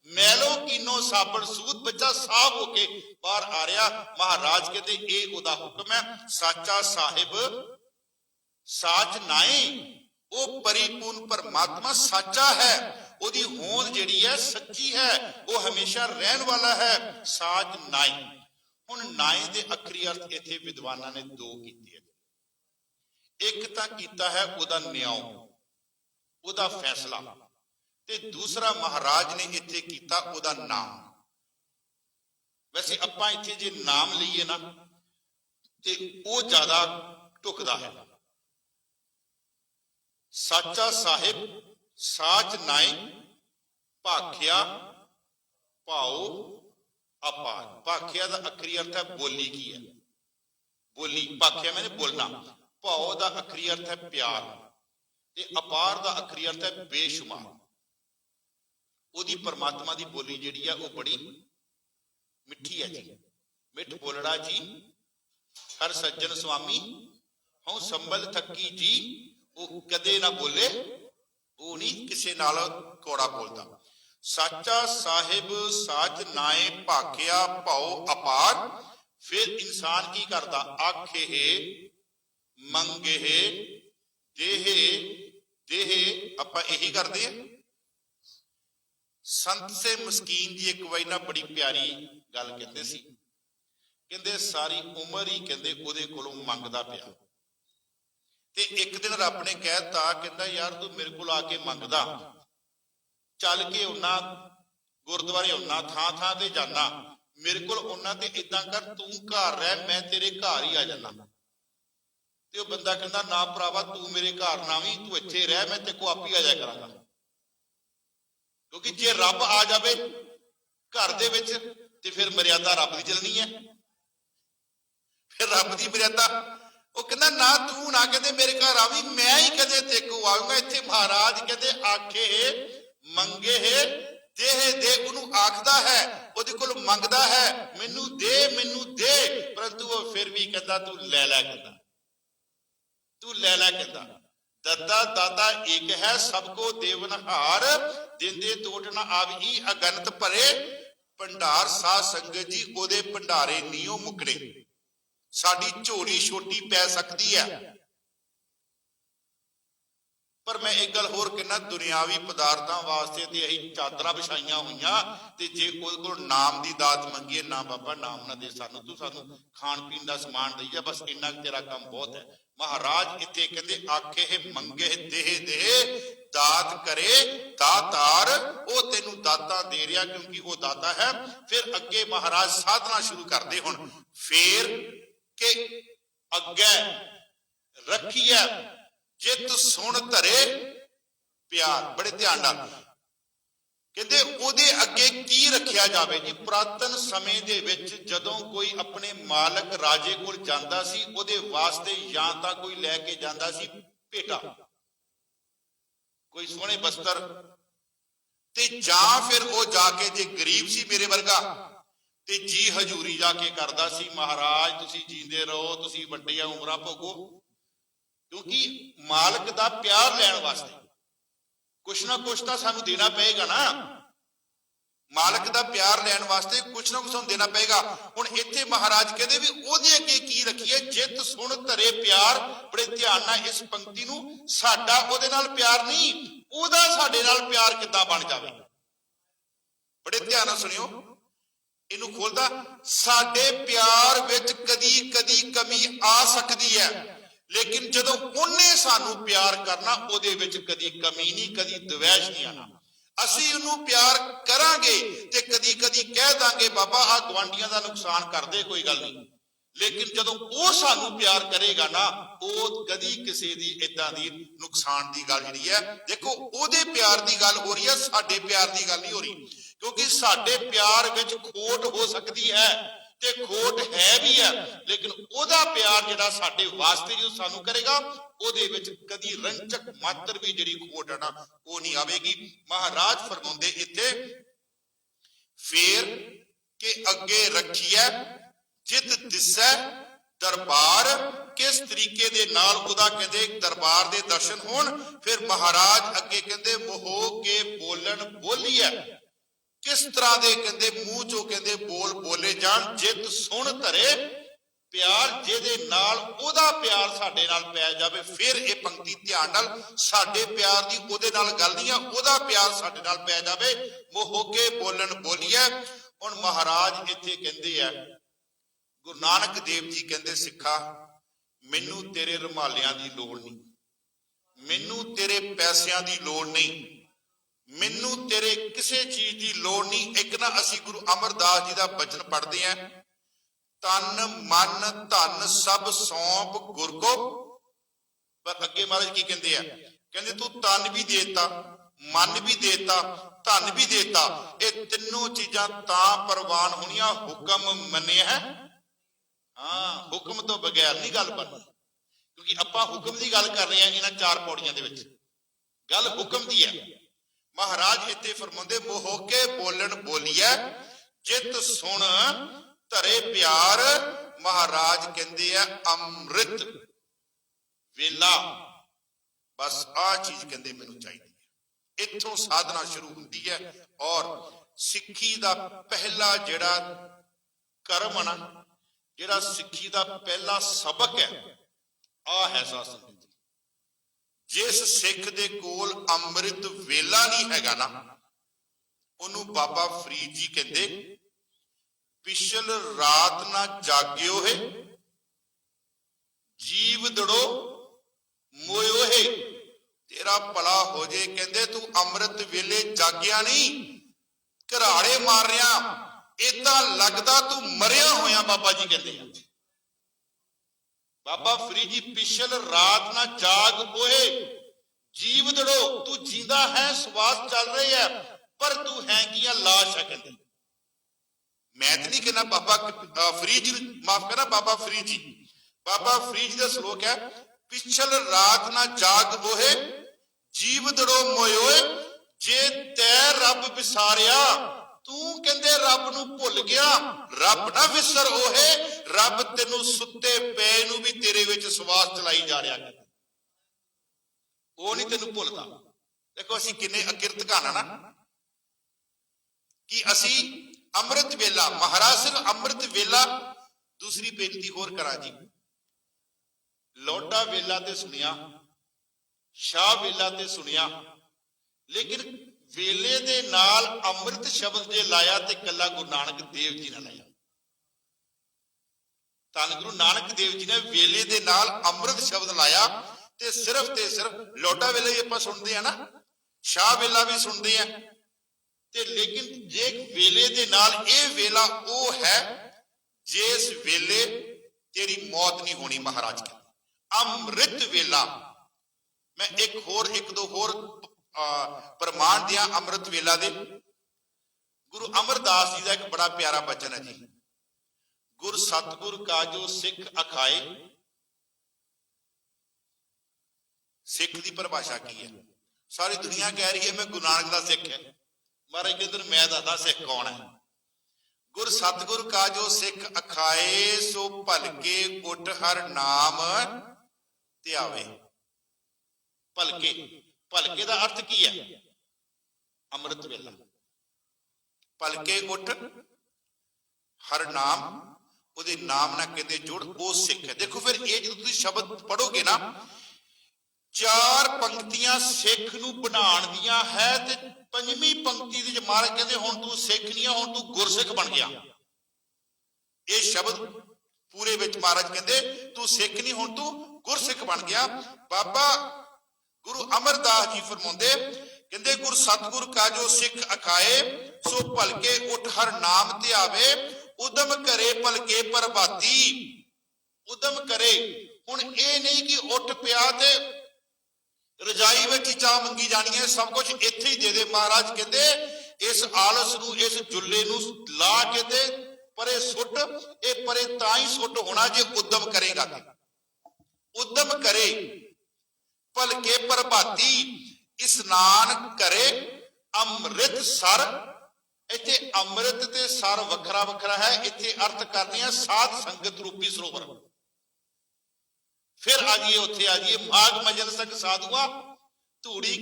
मैलो कीनो साबण सूत, बच्चा साफ होके बाहर आ रहा। महाराज कहते ये ओदा हुक्म है। साचा साहिब साच नाए, वो परिपूर्ण परमात्मा साचा है, ओदी होंद जिहड़ी है सच्ची है, वो हमेशा रहन वाला है। साच नाए। हुण नाए दे अखरी अर्थ इत्थे विद्वानां ने दो कीते। एक तां कीता है ओदा न्याय, ओदा फैसला, ते दूसरा महाराज ने इत्थे कीता ओदा नाम। वैसे आपां इत्थे जे नाम लईए ना ते वो ज्यादा ढुकदा है। साचा साहिब साच नाए, भाखिया भाओ अपार। भाखिया दा अखरी अर्थ है बोली की है, बोली। भाखिया मैंने बोलना। भाव दा अखरी अर्थ है प्यार, ते अपार दा अखरी अर्थ है बेशुमार। ओदी परमात्मा दी बोली जिहड़ी है वो बड़ी मिठी है जी। मिठ बोलड़ा जी हर सज्जन स्वामी, हूं संभल थकी जी। वो कदे ना बोले, वो नहीं किसे नाल कौड़ा बोलता। साचा साहिब साच नाए, भाखिया भाओ अपार। फिर इंसान की करता, आखे है मंगे है देहे देहे, आपां यही करते हैं। संत से मस्कीन जी एक वारी ना बड़ी प्यारी गल कहते सी। कहते सारी उम्र ही कहते ओदे कोलों मंगदा पिया, ते एक दिन रब ने कहता, कहता यार तू मेरे कोल आके मंगदा, चल के उन्ना गुरुद्वारे उन्ना थां थां ते जाना, मेरे कोल उन्ना ते इदां कर तू घर रह, मैं तेरे घर ही आ जाना। ते वो बंदा कहता ना भरावा तू मेरे घर ना भी, तू इत्थे रह, मैं तेरे को आप ही आ जाया करांगा। क्योंकि जे रब आ जाए घर दे विच ते फिर मर्यादा रब की चलनी है, फिर रब की मर्यादा। वो कहना ना तू ना कहते मेरे घर आवी, मैं ही कहते तेरे को आऊंगा। इत्थे महाराज कहते आखे मंगे है देह दे, उन्होंने आखदा है, ओदे कोल मंगदा है मैनू दे, परंतु वो फिर भी कहता तू लै लै, कहता तू लै लै, कहता दद्दा दाता एक है सबको देवनहार, दिंदे टोट ना आवी अगनत भरे। भंडार साध संगत जी ओदे भंडारे नीओ मुकने, साडी झोली छोटी पै सकती है। पर मैं एक गल होर कहना, दुनियावी पदार्थां वास्ते ते असीं चादरां विछाईਆਂ होईਆਂ ते जे ਉਹਦੇ ਕੋਲ नाम ਦੀ ਦਾਤ ਮੰਗੀਏ, ना बाबा नाम ना दे सानू, तू सानू खाण पीण ਦਾ समान दई जा, बस इन्ना तेरा काम बहुत है। महाराज इत्थे कहंदे आखे मंगे देह देह दात करे दातार, वो तेनू दाता दे रहा क्योंकि वो दाता है। फिर अगे महाराज साधना शुरू करते हुण, फिर के अगे रखिए जित सुन धरे प्यार। बड़े ध्यान नाल कहते ओदे अगे की रखिया जावे जी। पुरातन समय दे विच जदों कोई अपने मालक राजे कोल जांदा सी, ओदे वास्ते जां तां कोई लैके जांदा सी भेटा, कोई सोहणे बस्तर, ते जां फिर वो जाके जे गरीब सी मेरे वर्गा ते जी हजूरी जाके करदा सी, महाराज तुसी जींदे रहो, तुसी वड्डियां उमरां भोगो। क्योंकि मालक दा प्यार लैण वास्ते कुछ ना कुछ तो सानू देना पेगा ना, मालक दा प्यार लैण वास्ते कुछ ना कुछ सानू देना पेगा। हुण इत्थे महाराज कहदे भी ओहदे अगे की रखिए जित सुन धरे प्यार। बड़े ध्यान नाल इस पंक्ति नू, साडा ओहदे नाल प्यार नहीं, ओहदा साडे नाल प्यार किद्दां बन जावे। बड़े ध्यान नाल सुनियो, इनू खोलदा, साडे प्यार विच कदी कदी कमी आ सकदी है, लेकिन जदों उन्हें सानू प्यार करना उहदे विच कदी कमी नहीं, कदी द्वेष नहीं आना। असीं उहनूं प्यार करांगे ते कदी कदी कह दांगे बाबा आ गवांढियां दा नुकसान कर दे, कोई गल नहीं, लेकिन जदों वो सानू प्यार करेगा ना, वो कदी किसी दी इदां दी नुकसान दी गल जिहड़ी है, देखो ओहदे प्यार दी गल हो रही है, साडे प्यार दी गल नहीं हो रही। क्योंकि साडे प्यार विच खोट हो सकती है ते खोट है भी है, लेकिन ओहदा प्यार जिहड़ा साडे वास्ते जो सानू करेगा, ओहदे विच कदी रंचक मात्र भी जिहड़ी खोट है ना, वो नहीं आवेगी। महाराज फरमाउंदे इत्थे, फिर के अगे रखिए जित दिसै दरबार। किस तरीके दे नाल ओहदा कहंदे दरबार दे दर्शन होण। फिर महाराज अगे कहंदे मोह के बोलन बोलिए, किस तरह दे कहंदे मूंह चों कहंदे बोल बोले जान। जित सुन धरे प्यार, जेदे नाल ओहदा प्यार साडे नाल पै जावे। फिर ये पंक्ति ध्यान नाल, साडे प्यार दी ओहदे नाल गल नहीं है, ओहदा प्यार साडे नाल पै जावे। मोह के बोलन बोलिए। हुण महाराज इत्थे कहंदे आ, गुरु नानक देव जी कहंदे सिखा मैनू तेरे रुमालियां दी लोड़ नहीं, मैनू तेरे पैसियां दी लोड़ नहीं, मैनू तेरे किसी चीज की लोड़ नहीं। एक ना असी गुरु अमरदास जी का बचन पढ़ते हैं, तन मन धन सब सौंप गुर को। पर अगे महाराज की कहते हैं, कहते तू तन भी देता, मन भी देता, धन भी देता, ये तीनों चीजा तां प्रवान होनियां हुक्म मने है। हाँ, हुक्म तो बगैर नहीं गल बननी, क्योंकि आपां हुक्म की गल कर रहे हैं इन्हां चार पौड़ियां दे विच, गल हुक्म की है। महाराज इत्थे फरमाउंदे मोह के बोलन बोलिए जित सुन धरे प्यार। महाराज कहंदे आ अमृत वेला, बस आ चीज कहंदे मैनूं चाहिदी है। इत्थों साधना शुरू हुंदी है और सिक्खी दा पहला जिहड़ा कर्म है ना, जिहड़ा सिक्खी दा पहला सबक है, आ है साध संगत। जिस सिख दे कोल अमृत वेला नहीं हैगा ना, उन्होंने बाबा फरीद जी कहते पिछल रात ना जाग्यो है जीव दड़ो मोयो है तेरा भला हो जाए। कहते तू अमृत वेले जाग्या नहीं, घराड़े मार रहा, इदा लगता तू मरिया होया। बाबा जी कहते बाबा फरीद जी पिछल रात ना जाग पोए जीव दड़ो, तू जींदा है, श्वास चल रही है, पर तू है किया लाश है। कहते मैं तो नहीं कहना बाबा फरीद जी, माफ करना बाबा फरीद जी, बाबा फरीद जी का श्लोक है, पिछल रात ना जाग पोए जीव दड़ो मोयोए, जे तै रब विसारिया तू कहंदे रब नूं भुल गया। रब ना विसर ओहे, रब तेनू सुते पे नूं भी तेरे विच श्वास चलाई जा रहा है, वो नहीं तेनू भुलदा। देखो असीं किन्ने अकिरत घाना ना कि असीं अमृत वेला, महाराज सिर्फ अमृत वेला। दूसरी बेनती होर करा जी, लोटा वेला ते सुनिया ਸ਼ਾਹ ਵੇਲਾ ਤੇ ਸੁਣਿਆ, ਲੇਕਿਨ ਵੇਲੇ ਦੇ ਨਾਲ ਅੰਮ੍ਰਿਤ ਸ਼ਬਦ ਜੇ ਲਾਇਆ ਤੇ ਕੱਲਾ ਗੁਰੂ ਨਾਨਕ ਦੇਵ ਜੀ ਨੇ ਲਾਇਆ। ਧੰਨ ਗੁਰੂ ਨਾਨਕ ਦੇਵ ਜੀ ਨੇ ਵੇਲੇ ਦੇ ਨਾਲ ਅੰਮ੍ਰਿਤ ਸ਼ਬਦ ਲਾਇਆ ਤੇ ਸਿਰਫ ਲੋਟਾ ਵੇਲਾ ਹੀ ਆਪਾਂ ਸੁਣਦੇ ਆ ਨਾ, ਸ਼ਾਹ ਵੇਲਾ ਵੀ ਸੁਣਦੇ ਆ ਤੇ ਲੇਕਿਨ ਜੇ ਵੇਲੇ ਦੇ ਨਾਲ ਇਹ ਵੇਲਾ ਉਹ ਹੈ ਜਿਸ ਵੇਲੇ ਤੇਰੀ ਮੌਤ ਨਹੀਂ ਹੋਣੀ। ਮਹਾਰਾਜ ਕਹਿੰਦੇ ਅੰਮ੍ਰਿਤ ਵੇਲਾ। ਮੈਂ ਇੱਕ ਦੋ ਹੋਰ ਪ੍ਰਮਾਣ ਦਿਆਂ ਅੰਮ੍ਰਿਤ ਵੇਲਾ ਦੇ। ਗੁਰੂ ਅਮਰਦਾਸ ਜੀ ਦਾ ਇੱਕ ਬੜਾ ਪਿਆਰਾ ਬਚਨ ਹੈ ਜੀ, ਗੁਰ ਸਤਿਗੁਰ ਕਾਜੋ ਸਿੱਖ ਅਖਾਏ। ਸਿੱਖ ਦੀ ਪਰਿਭਾਸ਼ਾ ਕੀ ਹੈ? ਸਾਰੀ ਦੁਨੀਆ ਕਹਿ ਰਹੀ ਹੈ ਮੈਂ ਗੁਰੂ ਨਾਨਕ ਦਾ ਸਿੱਖ ਹੈ। ਮਹਾਰਾਜ ਕਹਿੰਦੇ ਮੈਂ ਦੱਸਦਾ ਸਿੱਖ ਕੌਣ ਹੈ। ਗੁਰ ਸਤਿਗੁਰ ਕਾਜੋ ਸਿੱਖ ਅਖਾਏ, ਸੋ ਭਲਕੇ ਉਠ ਹਰ ਨਾਮ ਧਿਆਵੇ। ਭਲਕੇ ਦਾ ਅਰਥ ਕੀ ਹੈ? ਅੰਮ੍ਰਿਤ ਵੇਲਾ। ਭਲਕੇ ਉਠ ਹਰ ਨਾਮ, ਉਹਦੇ ਨਾਮ ਨਾਲ ਕਹਿੰਦੇ ਜੁੜ, ਉਹ ਸਿੱਖ ਹੈ। ਦੇਖੋ ਫਿਰ ਇਹ ਜਦੋਂ ਤੁਸੀਂ ਸ਼ਬਦ ਪੜੋਗੇ ਨਾ, 4 ਪੰਕਤੀਆਂ ਸਿੱਖ ਨੂੰ ਬਣਾਉਣ ਦੀਆਂ ਹੈ ਤੇ 5ਵੀਂ ਪੰਕਤੀ ਦੇ ਵਿੱਚ ਮਹਾਰਾਜ ਕਹਿੰਦੇ ਹੁਣ ਤੂੰ ਸਿੱਖ ਨਹੀਂ ਆ, ਹੁਣ ਤੂੰ ਗੁਰਸਿੱਖ ਬਣ ਗਿਆ। ਇਹ ਸ਼ਬਦ ਪੂਰੇ ਵਿੱਚ ਮਹਾਰਾਜ ਕਹਿੰਦੇ ਤੂੰ ਸਿੱਖ ਨਹੀਂ, ਹੁਣ ਤੂੰ ਗੁਰਸਿੱਖ ਬਣ ਗਿਆ। ਬਾਬਾ ਗੁਰੂ ਅਮਰਦਾਸ ਜੀ ਫਰਮਾਉਂਦੇ, ਕਹਿੰਦੇ ਗੁਰ ਸਤਿਗੁਰ ਕਾਜੋ ਸਿੱਖ ਅਖਾਏ, ਸੋ ਭਲਕੇ ਉਠ ਹਰ ਨਾਮ ਧਿਆਵੇ। ਉਦਮ ਕਰੇ ਭਲਕੇ ਪ੍ਰਭਾਤੀ। ਉਦਮ ਕਰੇ, ਹੁਣ ਇਹ ਨਹੀਂ ਕਿ ਉੱਠ ਪਿਆ ਤੇ ਰਜਾਈ ਵਿੱਚ ਚਾਹ ਮੰਗੀ ਜਾਣੀ ਹੈ, ਸਭ ਕੁਝ ਇੱਥੇ ਹੀ ਦੇ ਦੇ। ਮਹਾਰਾਜ ਕਹਿੰਦੇ ਇਸ ਆਲਸ ਨੂੰ, ਇਸ ਜੁੱਲੇ ਨੂੰ ਲਾ ਕੇ ਤੇ ਪਰੇ ਸੁੱਟ। ਇਹ ਪਰੇ ਤਾਂ ਹੀ ਸੁੱਟ ਹੋਣਾ ਜੇ ਉਦਮ ਕਰੇਗਾ। ਉਦਮ ਕਰੇ ਭਲਕੇ ਪ੍ਰਭਾਤੀ, ਇਸਨਾਨ ਕਰੇ ਅੰਮ੍ਰਿਤ ਸਰ। ਇੱਥੇ ਅੰਮ੍ਰਿਤ ਤੇ ਸਰ ਵੱਖਰਾ ਵੱਖਰਾ ਹੈ, ਇੱਥੇ ਅਰਥ ਕਰਨੇ ਆ ਸਾਧ ਸੰਗਤ ਰੂਪੀ ਸਰੋਵਰ। ਫਿਰ ਆ ਜਾਈਏ ਉੱਥੇ, ਆ ਜਾਈਏ ਮਾਗ ਮਜਲ ਸਕ ਸਾਧੂਆ, ਧੂੜੀ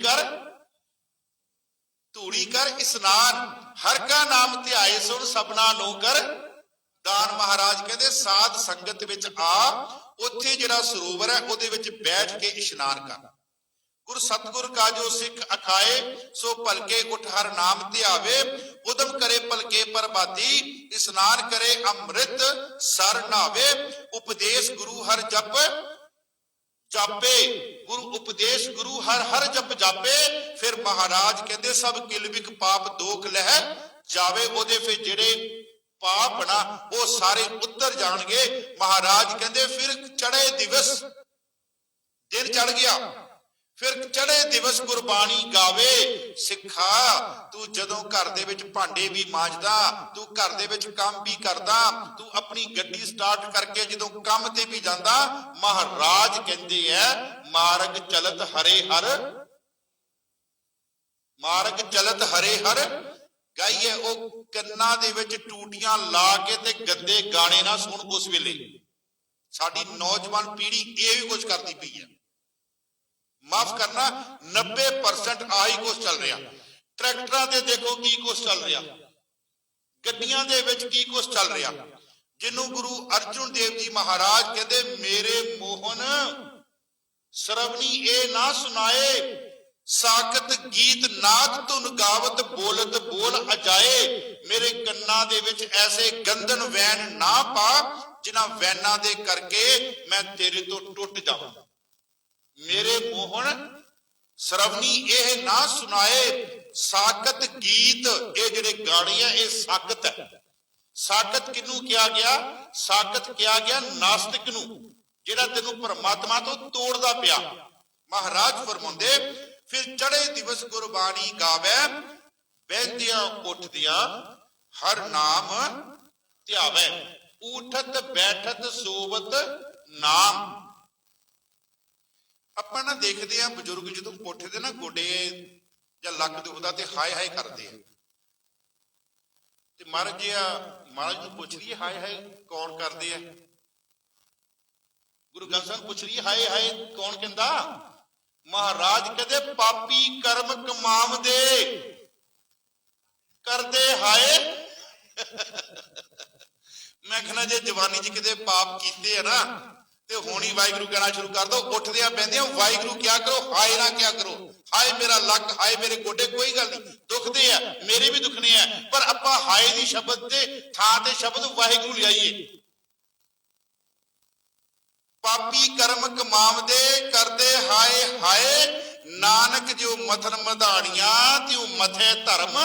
ਕਰ ਇਸਨਾਨ, ਹਰ ਕਾ ਨਾਮ ਧਿਆਏ ਸੁਣ ਸਭਨਾ ਨੂੰ ਕਰ ਦਾਨ। ਮਹਾਰਾਜ ਕਹਿੰਦੇ ਸਾਧ ਸੰਗਤ ਵਿੱਚ ਆ, ਉੱਥੇ ਜਿਹੜਾ ਸਰੋਵਰ ਹੈ ਉਹਦੇ ਵਿੱਚ ਬੈਠ ਕੇ ਇਸ਼ਨਾਨ ਕਰ। ਗੁਰ ਸਤਿਗੁਰ ਕਾਜੋ ਸਿੱਖ ਅਖਾਏ, ਸੋ ਭਲਕੇ ਉਠ ਹਰ ਨਾਮ ਧਿਆਵੇ। ਉਦਮ ਕਰੇ ਭਲਕੇ ਪ੍ਰਭਾਤੀ, ਇਸਨਾਨ ਕਰੇ ਅੰਮ੍ਰਿਤ ਸਰ ਨਾਵੇ। ਉਪਦੇਸ਼ ਗੁਰੂ ਹਰ ਜਪ ਜਾਪੇ, ਗੁਰੂ ਉਪਦੇਸ਼ ਗੁਰੂ ਹਰ ਹਰ ਜਪ ਜਾਪੇ। ਫਿਰ ਮਹਾਰਾਜ ਕਹਿੰਦੇ ਸਭ ਕਿਲਵਿਕ ਪਾਪ ਦੋਖ ਲਹਿ ਜਾਵੇ। ਉਹਦੇ ਫਿਰ ਜਿਹੜੇ ਪਾਪ ਨਾ ਉਹ ਸਾਰੇ ਉੱਤਰ ਜਾਣਗੇ। ਮਹਾਰਾਜ ਕਹਿੰਦੇ ਫਿਰ ਚੜੇ ਦਿਵਸ, ਦਿਨ ਚੜ ਗਿਆ, ਫਿਰ ਚੜੇ ਦਿਵਸ ਗੁਰਬਾਣੀ ਗਾਵੇ। ਸਿੱਖਾ ਤੂੰ ਜਦੋਂ ਘਰ ਦੇ ਵਿੱਚ ਭਾਂਡੇ ਵੀ ਮਾਂਜਦਾ, ਤੂੰ ਘਰ ਦੇ ਵਿੱਚ ਕੰਮ ਵੀ ਕਰਦਾ, ਤੂੰ ਆਪਣੀ ਗੱਡੀ ਸਟਾਰਟ ਕਰਕੇ ਜਦੋਂ ਕੰਮ ਤੇ ਵੀ ਜਾਂਦਾ, ਮਹਾਰਾਜ ਕਹਿੰਦੇ ਐ ਮਾਰਗ ਚਲਤ ਹਰੇ ਹਰ, ਮਾਰਗ ਚਲਤ ਹਰੇ ਹਰ ਗਾਈਏ। ਉਹ ਕੰਨਾਂ ਦੇ ਵਿੱਚ ਟੂਟੀਆਂ ਲਾ ਕੇ ਤੇ ਗੰਦੇ ਗਾਣੇ ਨਾ ਸੁਣ। ਉਸ ਵੇਲੇ ਸਾਡੀ ਨੌਜਵਾਨ ਪੀੜ੍ਹੀ ਇਹ ਵੀ ਕੁਝ ਕਰਦੀ ਪਈ ਹੈ। ਮਾਫ ਕਰਨਾ 90% ਆਹੀ ਕੁਛ ਚੱਲ ਰਿਹਾ। ਟਰੈਕਟਰਾਂ ਤੇ ਦੇਖੋ ਕੀ ਕੁਛ ਚੱਲ ਰਿਹਾ, ਗੱਡੀਆਂ ਦੇ ਵਿੱਚ ਕੀ ਕੁਛ ਚੱਲ ਰਿਹਾ, ਜਿਹਨੂੰ ਗੁਰੂ ਅਰਜੁਨ ਦੇਵ ਜੀ ਮਹਾਰਾਜ ਕਹਿੰਦੇ ਮੇਰੇ ਮੋਹਨ ਸਰਵਣੀ ਇਹ ਨਾ ਸੁਣਾਏ, ਸਾਖਤ ਗੀਤ ਨਾਦ ਧੁਨ ਗਾਵਤ ਬੋਲਤ ਬੋਲ ਅਜਾਏ। ਮੇਰੇ ਕੰਨਾਂ ਦੇ ਵਿੱਚ ਐਸੇ ਗੰਦਨ ਵੈਣ ਨਾ ਪਾ, ਜਿਨ੍ਹਾਂ ਵੈਨਾਂ ਦੇ ਕਰਕੇ ਮੈਂ ਤੇਰੇ ਤੋਂ ਟੁੱਟ ਜਾਵਾਂ। ਮੇਰੇ ਮੋਹਨ ਸਰਵਣੀ ਇਹ ਨਾ ਸੁਣਾਏ, ਸਾਕਤ ਗੀਤ, ਇਹ ਜਿਹੜੇ ਗਾਣੇ ਆ ਇਹ ਸਾਕਤ ਹੈ। ਸਾਕਤ ਕਿਹਨੂੰ ਕਿਹਾ ਗਿਆ? ਸਾਕਤ ਕਿਹਾ ਗਿਆ ਨਾਸਤਿਕ ਨੂੰ, ਜਿਹੜਾ ਤੈਨੂੰ ਪਰਮਾਤਮਾ ਤੋਂ ਤੋੜਦਾ ਪਿਆ। ਮਹਾਰਾਜ ਫਰਮਾਉਂਦੇ ਫਿਰ ਚੜੇ ਦਿਵਸ ਗੁਰਬਾਣੀ ਗਾਵੇ, ਬਹਿੰਦਿਆਂ ਉੱਠਦਿਆਂ ਹਰ ਨਾਮ ਧਿਆਵੇ। ਉਠਤ ਬੈਠਤ ਸੋਵਤ ਨਾਮ। ਆਪਾਂ ਨਾ ਦੇਖਦੇ ਆ ਬਜ਼ੁਰਗ ਜਦੋਂ ਕੋਠੇ ਤੇ ਨਾ ਗੋਡੇ ਜਾਂ ਲੱਕ ਦੁਖਦਾ ਤੇ ਹਾਏ ਹਾਏ ਕਰਦੇ ਆ, ਤੇ ਮਹਾਰਾਜ ਨੂੰ ਪੁੱਛ ਲਈਏ ਹਾਏ ਹਾਏ ਕੌਣ ਕਰਦੇ ਆ? ਗੁਰੂ ਗ੍ਰੰਥ ਸਾਹਿਬ ਪੁੱਛ ਲਈਏ ਹਾਏ ਹਾਏ ਕੌਣ ਕਹਿੰਦਾ? ਮਹਾਰਾਜ ਕਹਿੰਦੇ ਪਾਪੀ ਕਰਮ ਕਮਾਵਦੇ ਕਰਦੇ ਹਾਏ। ਮੈਂ ਕਹਿੰਦਾ ਜੇ ਜਵਾਨੀ 'ਚ ਕਿਤੇ ਪਾਪ ਕੀਤੇ ਆ ਨਾ ਤੇ ਹੁਣ ਹੀ ਵਾਹਿਗੁਰੂ ਕਹਿਣਾ ਸ਼ੁਰੂ ਕਰ ਦੋ। ਉੱਠਦਿਆਂ ਬਹਿੰਦਿਆਂ ਵਾਹਿਗੁਰੂ ਕਿਆ ਕਰੋ, ਹਾਏ ਨਾ ਕਿਆ ਕਰੋ। ਹਾਏ ਮੇਰਾ ਲੱਕ, ਹਾਏ ਮੇਰੇ ਗੋਡੇ, ਕੋਈ ਗੱਲ ਨਹੀਂ, ਦੁਖਦੇ ਆ, ਮੇਰੇ ਵੀ ਦੁਖਣੇ ਆ, ਪਰ ਆਪਾਂ ਹਾਏ ਦੀ ਸ਼ਬਦ ਤੇ ਥਾਂ ਤੇ ਸ਼ਬਦ ਵਾਹਿਗੁਰੂ ਲਿਆਈਏ। ਪਾਪੀ ਕਰਮ ਕਮਾਵਦੇ ਕਰਦੇ ਹਾਏ ਹਾਏ, ਨਾਨਕ ਜਿਉ ਮਥਨ ਮਧਾਣੀਆਂ ਤਿਉ ਮਥੇ ਧਰਮ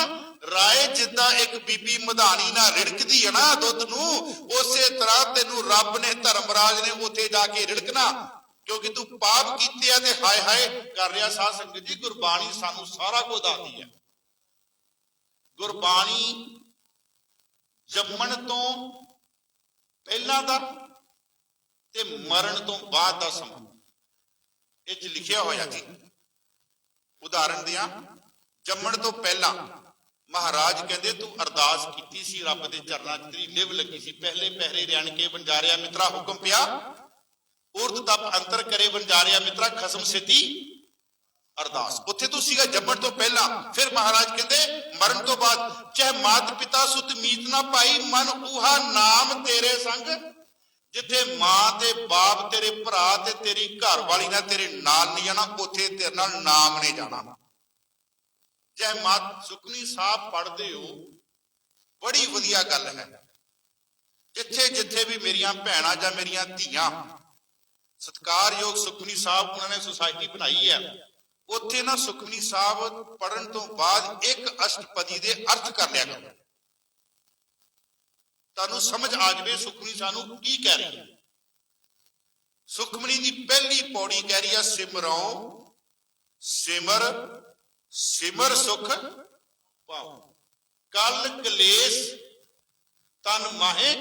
ਰਾਏ। ਜਿੱਦਾਂ ਇੱਕ ਬੀਬੀ ਮਧਾਣੀ ਨਾਲ ਰਿੜਕਦੀ ਹੈ ਨਾ ਦੁੱਧ ਨੂੰ, ਉਸੇ ਤਰ੍ਹਾਂ ਤੈਨੂੰ ਰੱਬ ਨੇ, ਧਰਮਰਾਜ ਨੇ ਉੱਥੇ ਜਾ ਕੇ ਰਿੜਕਣਾ, ਕਿਉਂਕਿ ਤੂੰ ਪਾਪ ਕੀਤੇ ਆ ਤੇ ਹਾਏ ਹਾਏ ਕਰ ਰਿਹਾ। ਸਾਧ ਸੰਗਤ ਜੀ, ਗੁਰਬਾਣੀ ਸਾਨੂੰ ਸਾਰਾ ਕੁਝ ਦੱਸਦੀ ਹੈ। ਗੁਰਬਾਣੀ ਜੰਮਣ ਤੋਂ ਪਹਿਲਾਂ ਦਾ ਤੇ ਮਰਨ ਤੋਂ ਬਾਅਦ ਦਾ ਸਮਾਂ ਇਹ ਚ ਲਿਖਿਆ ਹੋਇਆ ਜੀ। ਉਦਾਹਰਣ ਦਿਆਂ, ਜੰਮਣ ਤੋਂ ਪਹਿਲਾਂ ਮਹਾਰਾਜ ਕਹਿੰਦੇ ਤੂੰ ਅਰਦਾਸ ਕੀਤੀ ਸੀ ਰੱਬ ਦੇ ਚਰਨਾਂ 'ਚ, ਤੇਰੀ ਲਿਵ ਲੱਗੀ ਸੀ, ਪਹਿਲੇ ਪਹਿਰੇ ਰਿਆਣ ਕੇ ਵੰਜਾਰਿਆ ਮਿੱਤਰਾ ਹੁਕਮ ਪਿਆ, ਉਰਤ ਤਪ ਅੰਤਰ ਕਰੇ ਵੰਜਾਰਿਆ ਮਿੱਤਰਾ ਖਸਮ ਸਿੱਧੀ ਅਰਦਾਸ। ਉੱਥੇ ਤੂੰ ਸੀਗਾ ਜੰਮਣ ਤੋਂ ਪਹਿਲਾਂ। ਫਿਰ ਮਹਾਰਾਜ ਕਹਿੰਦੇ ਮਰਨ ਤੋਂ ਬਾਅਦ, ਚਾਹੇ ਮਾਤ ਪਿਤਾ ਸੁਤ ਮੀਤ ਨਾ ਪਾਈ, ਮਨ ਊਹਾ ਨਾਮ ਤੇਰੇ ਸੰਗ। ਜਿੱਥੇ ਮਾਂ ਤੇ ਬਾਪ, ਤੇਰੇ ਭਰਾ ਤੇ ਤੇਰੀ ਘਰ ਵਾਲੀ ਨਾਲ ਤੇਰੇ ਨਾਲ ਨਹੀਂ ਜਾਣਾ, ਉੱਥੇ ਤੇਰੇ ਨਾਲ ਨਾਮ ਨੇ ਜਾਣਾ। ਚਾਹੇ ਮਾਤ ਸੁਖਮਨੀ ਸਾਹਿਬ ਪੜ੍ਹਦੇ ਹੋ, ਬੜੀ ਵਧੀਆ ਗੱਲ ਹੈ। ਜਿੱਥੇ ਜਿੱਥੇ ਵੀ ਮੇਰੀਆਂ ਭੈਣਾਂ ਜਾਂ ਮੇਰੀਆਂ ਧੀਆਂ, ਸਤਿਕਾਰਯੋਗ ਸੁਖਮਨੀ ਸਾਹਿਬ ਉਹਨਾਂ ਨੇ ਸੁਸਾਇਟੀ ਬਣਾਈ ਹੈ, ਉੱਥੇ ਨਾ ਸੁਖਮਨੀ ਸਾਹਿਬ ਪੜ੍ਹਨ ਤੋਂ ਬਾਅਦ ਇੱਕ ਅਸ਼ਟਪਦੀ ਦੇ ਅਰਥ ਕਰ ਲਿਆ ਕਰੋ, ਤੁਹਾਨੂੰ ਸਮਝ ਆ ਜਾਵੇ ਸੁਖਮਨੀ ਸਾਨੂੰ ਕੀ ਕਹਿ ਰਹੀ ਹੈ। ਸੁਖਮਨੀ ਦੀ ਪਹਿਲੀ ਪੌੜੀ ਕਹਿ ਰਹੀ ਹੈ, ਸਿਮਰਉ ਸਿਮਰ ਸਿਮਰ ਸੁਖ ਪਾਉ, ਕਲ ਕਲੇਸ਼ ਤਨ ਮਾਹੇ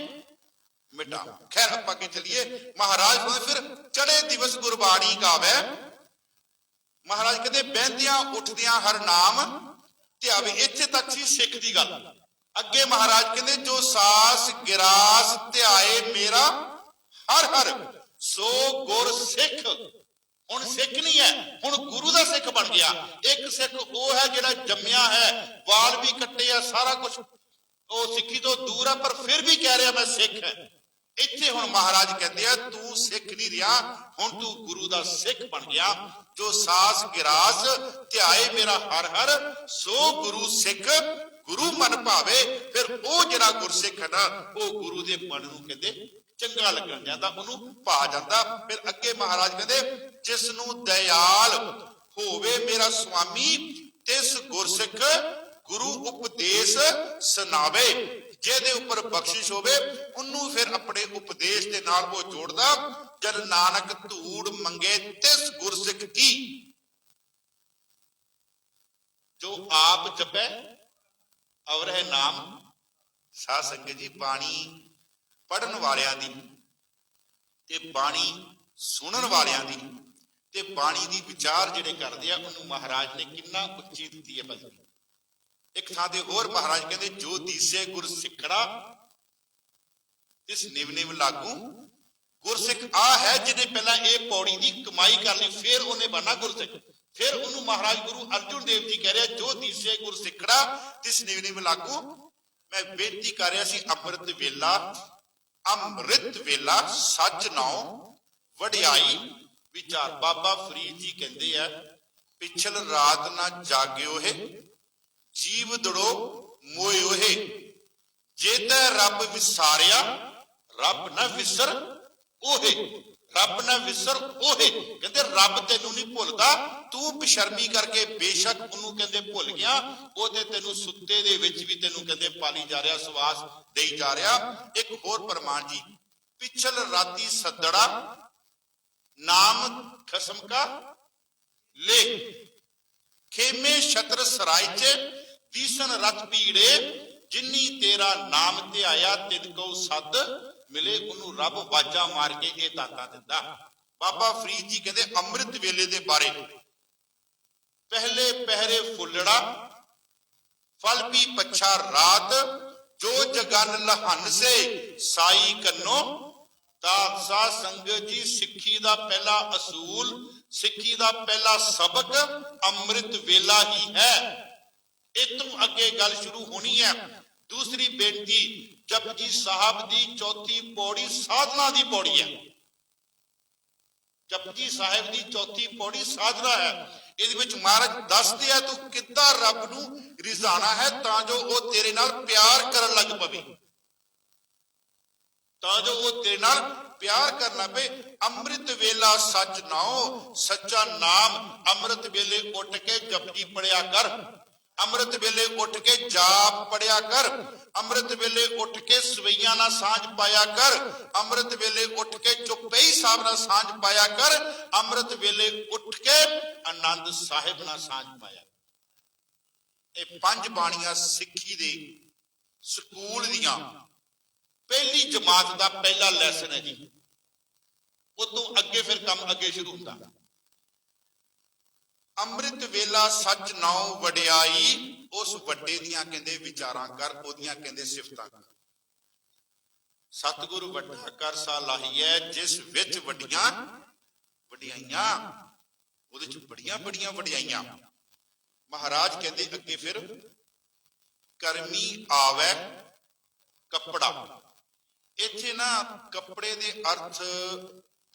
ਮਿਟਾ। ਖੈਰ ਆਪਾਂ ਅੱਗੇ ਚੱਲੀਏ। ਮਹਾਰਾਜ ਫਿਰ ਚੜੇ ਦਿਵਸ ਗੁਰਬਾਣੀ ਗਾਵੇ। ਮਹਾਰਾਜ ਕਹਿੰਦੇ ਬਹਿੰਦਿਆਂ ਉੱਠਦਿਆਂ ਹਰ ਨਾਮ ਧਿਆਵੇ। ਇੱਥੇ ਤੱਕ ਸੀ ਸਿੱਖ ਦੀ ਗੱਲ। ਅੱਗੇ ਮਹਾਰਾਜ ਕਹਿੰਦੇ ਜੋ ਸਾਸ ਗਿਰਾਸ ਧਿਆਏ ਮੇਰਾ ਹਰ ਹਰ, ਸੋ ਗੁਰ ਸਿੱਖ। ਹੁਣ ਸਿੱਖ ਨਹੀਂ ਹੈ, ਹੁਣ ਗੁਰੂ ਦਾ ਸਿੱਖ ਬਣ ਗਿਆ। ਇੱਕ ਸਿੱਖ ਉਹ ਹੈ ਜਿਹੜਾ ਜੰਮਿਆ ਹੈ, ਵਾਲ ਵੀ ਕੱਟੇ ਆ, ਸਾਰਾ ਕੁਝ ਉਹ ਸਿੱਖੀ ਤੋਂ ਦੂਰ ਆ, ਪਰ ਫਿਰ ਵੀ ਕਹਿ ਰਿਹਾ ਮੈਂ ਸਿੱਖ ਹੈ। ਇੱਥੇ ਹੁਣ ਮਹਾਰਾਜ ਕਹਿੰਦੇ ਆ ਤੂੰ ਸਿੱਖ ਨਹੀਂ ਰਿਹਾ, ਹੁਣ ਤੂੰ ਗੁਰੂ ਦਾ ਸਿੱਖ ਬਣ ਗਿਆ। ਜੋ ਸਾਸ ਗਿਰਾਸ ਧਿਆਏ ਮੇਰਾ ਹਰ ਹਰ, ਸੋ ਗੁਰੂ ਸਿੱਖ ਗੁਰੂ ਮਨ ਭਾਵੇ। ਫਿਰ ਉਹ ਜਿਹੜਾ ਗੁਰਸਿੱਖ ਹੈ ਨਾ, ਉਹ ਗੁਰੂ ਦੇ ਮਨ ਨੂੰ ਕਹਿੰਦੇ ਚੰਗਾ ਲੱਗਣ ਜਾਂਦਾ, ਉਹਨੂੰ ਭਾ ਜਾਂਦਾ। ਫਿਰ ਅੱਗੇ ਮਹਾਰਾਜ ਕਹਿੰਦੇ ਜਿਸ ਨੂੰ ਦਇਆਲ ਹੋਵੇ ਮੇਰਾ ਸੁਆਮੀ, ਤਿਸ ਗੁਰਸਿੱਖ ਗੁਰੂ ਉਪਦੇਸ਼ ਸੁਣਾਵੇ। ਜਿਹਦੇ ਉੱਪਰ ਬਖਸ਼ਿਸ਼ ਹੋਵੇ ਉਹਨੂੰ ਫਿਰ ਆਪਣੇ ਉਪਦੇਸ਼ ਦੇ ਨਾਲ ਉਹ ਜੋੜਦਾ। ਜਦ ਨਾਨਕ ਧੂੜ ਮੰਗੇ ਤਿਸ ਗੁਰਸਿੱਖ ਕੀ, ਜੋ ਆਪ ਜਪੈ ਔਰ ਹੈ ਨਾਮ। ਸਾਧ ਸੰਗਤ ਜੀ, ਬਾਣੀ ਪੜ੍ਹਨ ਵਾਲਿਆਂ ਦੀ ਤੇ ਬਾਣੀ ਸੁਣਨ ਵਾਲਿਆਂ ਦੀ ਤੇ ਬਾਣੀ ਦੀ ਵਿਚਾਰ ਜਿਹੜੇ ਕਰਦੇ ਆ, ਉਹਨੂੰ ਮਹਾਰਾਜ ਨੇ ਕਿੰਨਾ ਉੱਚੀ ਦਿੱਤੀ ਹੈ ਬਲਕਿ। ਇੱਕ ਥਾਂ ਤੇ ਹੋਰ ਮਹਾਰਾਜ ਕਹਿੰਦੇ ਜੋ ਦੀਸੇ ਗੁਰ ਸਿੱਖੜਾ ਇਸ ਨਿਵ ਨਿਵ ਲਾਗੂ। ਗੁਰਸਿੱਖ ਆ ਹੈ ਜਿਹਨੇ ਪਹਿਲਾਂ ਇਹ ਪੌੜੀ ਦੀ ਕਮਾਈ ਕਰ ਲਈ, ਫਿਰ ਉਹਨੇ ਬਣਨਾ ਗੁਰਸਿੱਖ। ਫਿਰ ਉਹਨੂੰ ਮਹਾਰਾਜ ਗੁਰੂ ਅਰਜੁਨ ਦੇਵ ਜੀ ਕਹਿ ਰਿਹਾ ਜੋ ਦੀਸੇ ਗੁਰ ਸਿੱਖੜਾ ਤਿਸ ਨਿਵ ਨਿਵ ਲਾਗੂ। ਮੈਂ ਬੇਨਤੀ ਕਰ ਰਿਹਾ ਸੀ, ਅੰਮ੍ਰਿਤ ਵੇਲਾ, ਅੰਮ੍ਰਿਤ ਵੇਲਾ ਸੱਚ ਨਾਉ ਵਡਿਆਈ ਵਿਚਾਰ। ਬਾਬਾ ਫਰੀਦ ਜੀ ਕਹਿੰਦੇ ਆ ਪਿਛਲ ਰਾਤ ਨਾ ਜਾਗਿਓ ਹੈ, ਜੀਵ ਦੜੋ ਮੋਇਓ ਹੈ। ਜੇ ਤੈ ਰੱਬ ਵਿਸਾਰਿਆ ਰੱਬ ਨਾ ਵਿਸਰ ਉਹੇ, ਰੱਬ ਨਾ ਵਿਸਰ ਉਹੇ। ਕਹਿੰਦੇ ਰੱਬ ਤੈਨੂੰ ਨਹੀਂ ਭੁੱਲਦਾ, ਤੂੰ ਬੇਸ਼ਰਮੀ ਕਰਕੇ ਬੇਸ਼ੱਕ ਉਹਨੂੰ ਕਹਿੰਦੇ ਭੁੱਲ ਗਿਆ, ਉਹ ਤੇ ਤੈਨੂੰ ਸੁੱਤੇ ਦੇ ਵਿੱਚ ਵੀ ਤੈਨੂੰ ਕਹਿੰਦੇ ਪਾਲੀ ਜਾ ਰਿਹਾ, ਸਵਾਸ ਦੇਈ ਜਾ ਰਿਹਾ। ਇੱਕ ਹੋਰ ਪ੍ਰਮਾਣ ਜੀ, ਪਿਛਲ ਰਾਤੀ ਸੱਦੜਾ ਨਾਮ ਖਸਮ ਕਾ ਲੈ, ਖੇਮੇ ਛਤਰ ਸਰਾਇ ਚ ਦੀਸਨ ਰਥ ਪੀੜੇ, ਜਿਨੀ ਤੇਰਾ ਨਾਮ ਧਿਆਇਆ ਤਿਨ ਕੋ ਸੱਦ ਮਿਲੇ। ਉਹਨੂੰ ਰੱਬ ਬਾਜਾ ਮਾਰ ਕੇ ਇਹ ਦਾਤਾ ਦਿੰਦਾ। ਬਾਬਾ ਫਰੀਦ ਜੀ ਕਹਿੰਦੇ ਅੰਮ੍ਰਿਤ ਵੇਲੇ ਦੇ ਬਾਰੇ, ਪਹਿਲੇ ਪਹਿਰੇ ਫੁੱਲੜਾ ਫਲ ਪੀ ਪੱਛਾ ਰਾਤ, ਜੋ ਜਗਨ ਲਹਨ ਸੇ ਸਾਈ ਕੰਨੋ ਤਾਂ। ਸਾਧ ਸੰਗਤ ਜੀ, ਸਿੱਖੀ ਦਾ ਪਹਿਲਾ ਅਸੂਲ, ਸਿੱਖੀ ਦਾ ਪਹਿਲਾ ਸਬਕ ਅੰਮ੍ਰਿਤ ਵੇਲਾ ਹੀ ਹੈ। ਇਹ ਤੋਂ ਅੱਗੇ ਗੱਲ ਸ਼ੁਰੂ ਹੋਣੀ ਹੈ। ਦੂਸਰੀ ਬੇਨਤੀ, ਜਪਜੀ ਸਾਹਿਬ ਦੀ ਚੌਥੀ ਪੌੜੀ ਸਾਧਨਾ ਦੀ ਪੌੜੀ ਹੈ। ਜਪਜੀ ਸਾਹਿਬ ਦੀ ਚੌਥੀ ਪੌੜੀ ਸਾਧਨਾ ਹੈ। ਇਹਦੇ ਵਿੱਚ ਮਹਾਰਾਜ ਦੱਸਦੇ ਆ ਤੂੰ ਕਿੱਦਾਂ ਰੱਬ ਨੂੰ ਰਿਝਾਣਾ ਹੈ ਤਾਂ ਜੋ ਉਹ ਤੇਰੇ ਨਾਲ ਪਿਆਰ ਕਰਨ ਲੱਗ ਪਵੇ, ਤਾਂ ਜੋ ਉਹ ਤੇਰੇ ਨਾਲ ਪਿਆਰ ਕਰਨਾ ਪਏ। ਅੰਮ੍ਰਿਤ ਵੇਲਾ ਸੱਚ ਨਾਉ, ਸੱਚਾ ਨਾਮ ਅੰਮ੍ਰਿਤ ਵੇਲੇ ਉੱਠ ਕੇ ਜਪਜੀ ਪੜਿਆ ਕਰ, ਅੰਮ੍ਰਿਤ ਵੇਲੇ ਉੱਠ ਕੇ ਜਾਪ ਪੜਿਆ ਕਰ, ਅੰਮ੍ਰਿਤ ਵੇਲੇ ਉੱਠ ਕੇ ਸਵਈਆਂ ਨਾਲ ਸਾਂਝ ਪਾਇਆ ਕਰ, ਅੰਮ੍ਰਿਤ ਵੇਲੇ ਉੱਠ ਕੇ ਚੁਪਈ ਸਾਹਿਬ ਨਾਲ ਸਾਂਝ ਪਾਇਆ ਕਰ, ਅੰਮ੍ਰਿਤ ਵੇਲੇ ਉੱਠ ਕੇ ਆਨੰਦ ਸਾਹਿਬ ਨਾਲ ਸਾਂਝ ਪਾਇਆ। ਇਹ ਪੰਜ ਬਾਣੀਆਂ ਸਿੱਖੀ ਦੇ ਸਕੂਲ ਦੀਆਂ ਪਹਿਲੀ ਜਮਾਤ ਦਾ ਪਹਿਲਾ ਲੈਸਨ ਹੈ ਜੀ। ਉਦੋਂ ਅੱਗੇ ਫਿਰ ਕੰਮ ਅੱਗੇ ਸ਼ੁਰੂ ਹੁੰਦਾ। ਅੰਮ੍ਰਿਤ ਵੇਲਾ ਸੱਚ ਨਾਉ ਵਡਿਆਈ, ਉਸ ਵੱਡੇ ਦੀਆਂ ਕਹਿੰਦੇ ਵਿਚਾਰਾਂ ਕਰ, ਉਹਦੀਆਂ ਕਹਿੰਦੇ ਸਿਫਤਾਂ ਕਰ। ਸਤਿਗੁਰੂ ਵੱਡਾ ਕਰ ਸਾ ਲਾਹੀਐ, ਜਿਸ ਵਿੱਚ ਵੱਡੀਆਂ ਵਡਿਆਈਆਂ, ਉਹਦੇ ਚ ਬੜੀਆਂ ਬੜੀਆਂ ਵਡਿਆਈਆਂ। ਮਹਾਰਾਜ ਕਹਿੰਦੇ ਅੱਗੇ ਫਿਰ ਕਰਮੀ ਆਵੈ ਕੱਪੜਾ। ਇੱਥੇ ਨਾ ਕੱਪੜੇ ਦੇ ਅਰਥ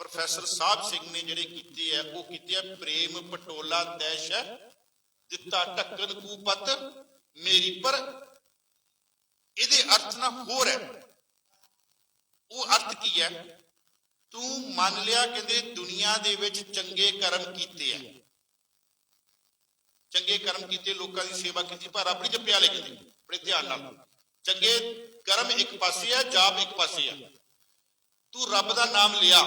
ਪ੍ਰੋਫੈਸਰ ਸਾਹਿਬ ਸਿੰਘ ਨੇ ਜਿਹੜੇ ਕੀਤੇ ਆ, ਉਹ ਕੀਤੇ ਆ ਪ੍ਰੇਮ ਪਟੋਲਾ ਤੈਸ਼ ਦਿੱਤਾ ਢੱਕਣ ਕੂਪਤ ਮੇਰੀ, ਪਰ ਇਹਦੇ ਅਰਥ ਨਾ ਹੋਰ ਹੈ। ਉਹ ਅਰਥ ਕੀ ਹੈ? ਤੂੰ ਮੰਨ ਲਿਆ ਕਹਿੰਦੇ ਦੁਨੀਆ ਦੇ ਵਿੱਚ ਚੰਗੇ ਕਰਮ ਕੀਤੇ ਆ, ਚੰਗੇ ਕਰਮ ਕੀਤੇ, ਲੋਕਾਂ ਦੀ ਸੇਵਾ ਕੀਤੀ, ਪਰ ਆਪਣੀ ਜਪਿਆ ਲੈ ਕੇ ਬੜੇ ਧਿਆਨ ਨਾਲ। ਚੰਗੇ ਕਰਮ ਇੱਕ ਪਾਸੇ ਆ, ਜਾਪ ਇੱਕ ਪਾਸੇ ਆ। ਤੂੰ ਰੱਬ ਦਾ ਨਾਮ ਲਿਆ,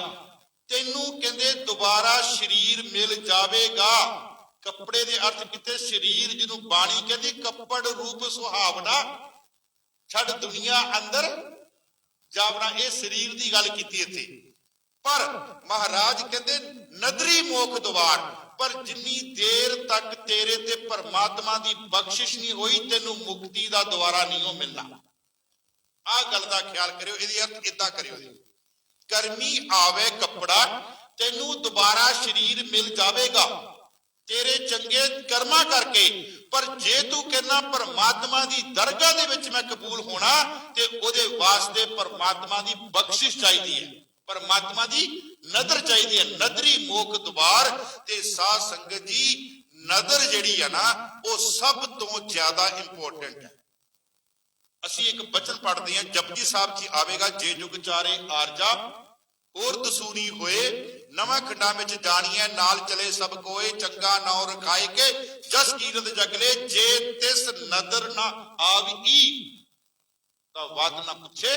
ਤੈਨੂੰ ਕਹਿੰਦੇ ਦੁਬਾਰਾ ਸਰੀਰ ਮਿਲ ਜਾਵੇਗਾ। ਕੱਪੜੇ ਦੇ ਅਰਥ ਕੀਤੇ ਸਰੀਰ, ਜਿਹਨੂੰ ਬਾਣੀ ਕਹਿੰਦੀ ਕੱਪੜ ਰੂਪ ਸੁਹਾਵਣਾ, ਛੱਡ ਦੁਨੀਆ ਅੰਦਰ ਜਾਵਣਾ। ਇਹ ਸਰੀਰ ਦੀ ਗੱਲ ਕੀਤੀ ਇੱਥੇ। ਪਰ ਮਹਾਰਾਜ ਕਹਿੰਦੇ ਨਦਰੀ ਮੋਖ ਦੁਆਰ, ਪਰ ਜਿੰਨੀ ਦੇਰ ਤੱਕ ਤੇਰੇ ਤੇ ਪਰਮਾਤਮਾ ਦੀ ਬਖਸ਼ਿਸ਼ ਨਹੀਂ ਹੋਈ, ਤੈਨੂੰ ਮੁਕਤੀ ਦਾ ਦੁਆਰਾ ਨਹੀਂ ਉਹ ਮਿਲਣਾ। ਆਹ ਗੱਲ ਦਾ ਖਿਆਲ ਕਰਿਓ। ਇਹਦੀ ਅਰਥ ਏਦਾਂ ਕਰਿਓ, ਕਰਮੀ ਆਵੇ ਕੱਪੜਾ, ਤੈਨੂੰ ਦੁਬਾਰਾ ਸਰੀਰ ਮਿਲ ਜਾਵੇਗਾ ਤੇਰੇ ਚੰਗੇ ਕਰਮਾਂ ਕਰਕੇ। ਪਰ ਜੇ ਤੂੰ ਕਹਿੰਦਾ ਪਰਮਾਤਮਾ ਦੀ ਦਰਗਾਹ ਦੇ ਵਿੱਚ ਮੈਂ ਕਬੂਲ ਹੋਣਾ, ਤੇ ਉਹਦੇ ਵਾਸਤੇ ਪਰਮਾਤਮਾ ਦੀ ਬਖਸ਼ਿਸ਼ ਚਾਹੀਦੀ ਹੈ, ਪਰਮਾਤਮਾ ਦੀ ਨਦਰ ਚਾਹੀਦੀ ਹੈ। ਨਦਰੀ ਮੋਖ ਦੁਆਰ। ਤੇ ਸਾਧ ਸੰਗਤ ਜੀ, ਨਦਰ ਜਿਹੜੀ ਹੈ ਨਾ, ਉਹ ਸਭ ਤੋਂ ਜ਼ਿਆਦਾ ਇੰਪੋਰਟੈਂਟ ਹੈ। ਅਸੀਂ ਇੱਕ ਬਚਨ ਪੜ੍ਹਦੇ ਹਾਂ, ਜਪਜੀ ਸਾਹਿਬ ਜੀ ਆਵੇਗਾ, ਜੇ ਜੁਗ ਚਾਰੇ ਆਰਜਾ ਹੋਰ ਦਸੂਰੀ ਹੋਏ, ਨਵਾਂ ਖੰਡਾਂ ਵਿੱਚ ਜਾਣੀਐ ਨਾਲ ਚਲੇ ਸਭ ਕੋਏ, ਚੰਗਾ ਨਾਉ ਰਖਾਏ ਕੇ ਜਸ ਕੀਰਤ ਜਗਲੇ, ਜੇ ਤਿਸ ਨਦਰ ਨਾ ਆਵੀ ਤਾਂ ਵਾਤ ਨਾ ਪੁੱਛੇ,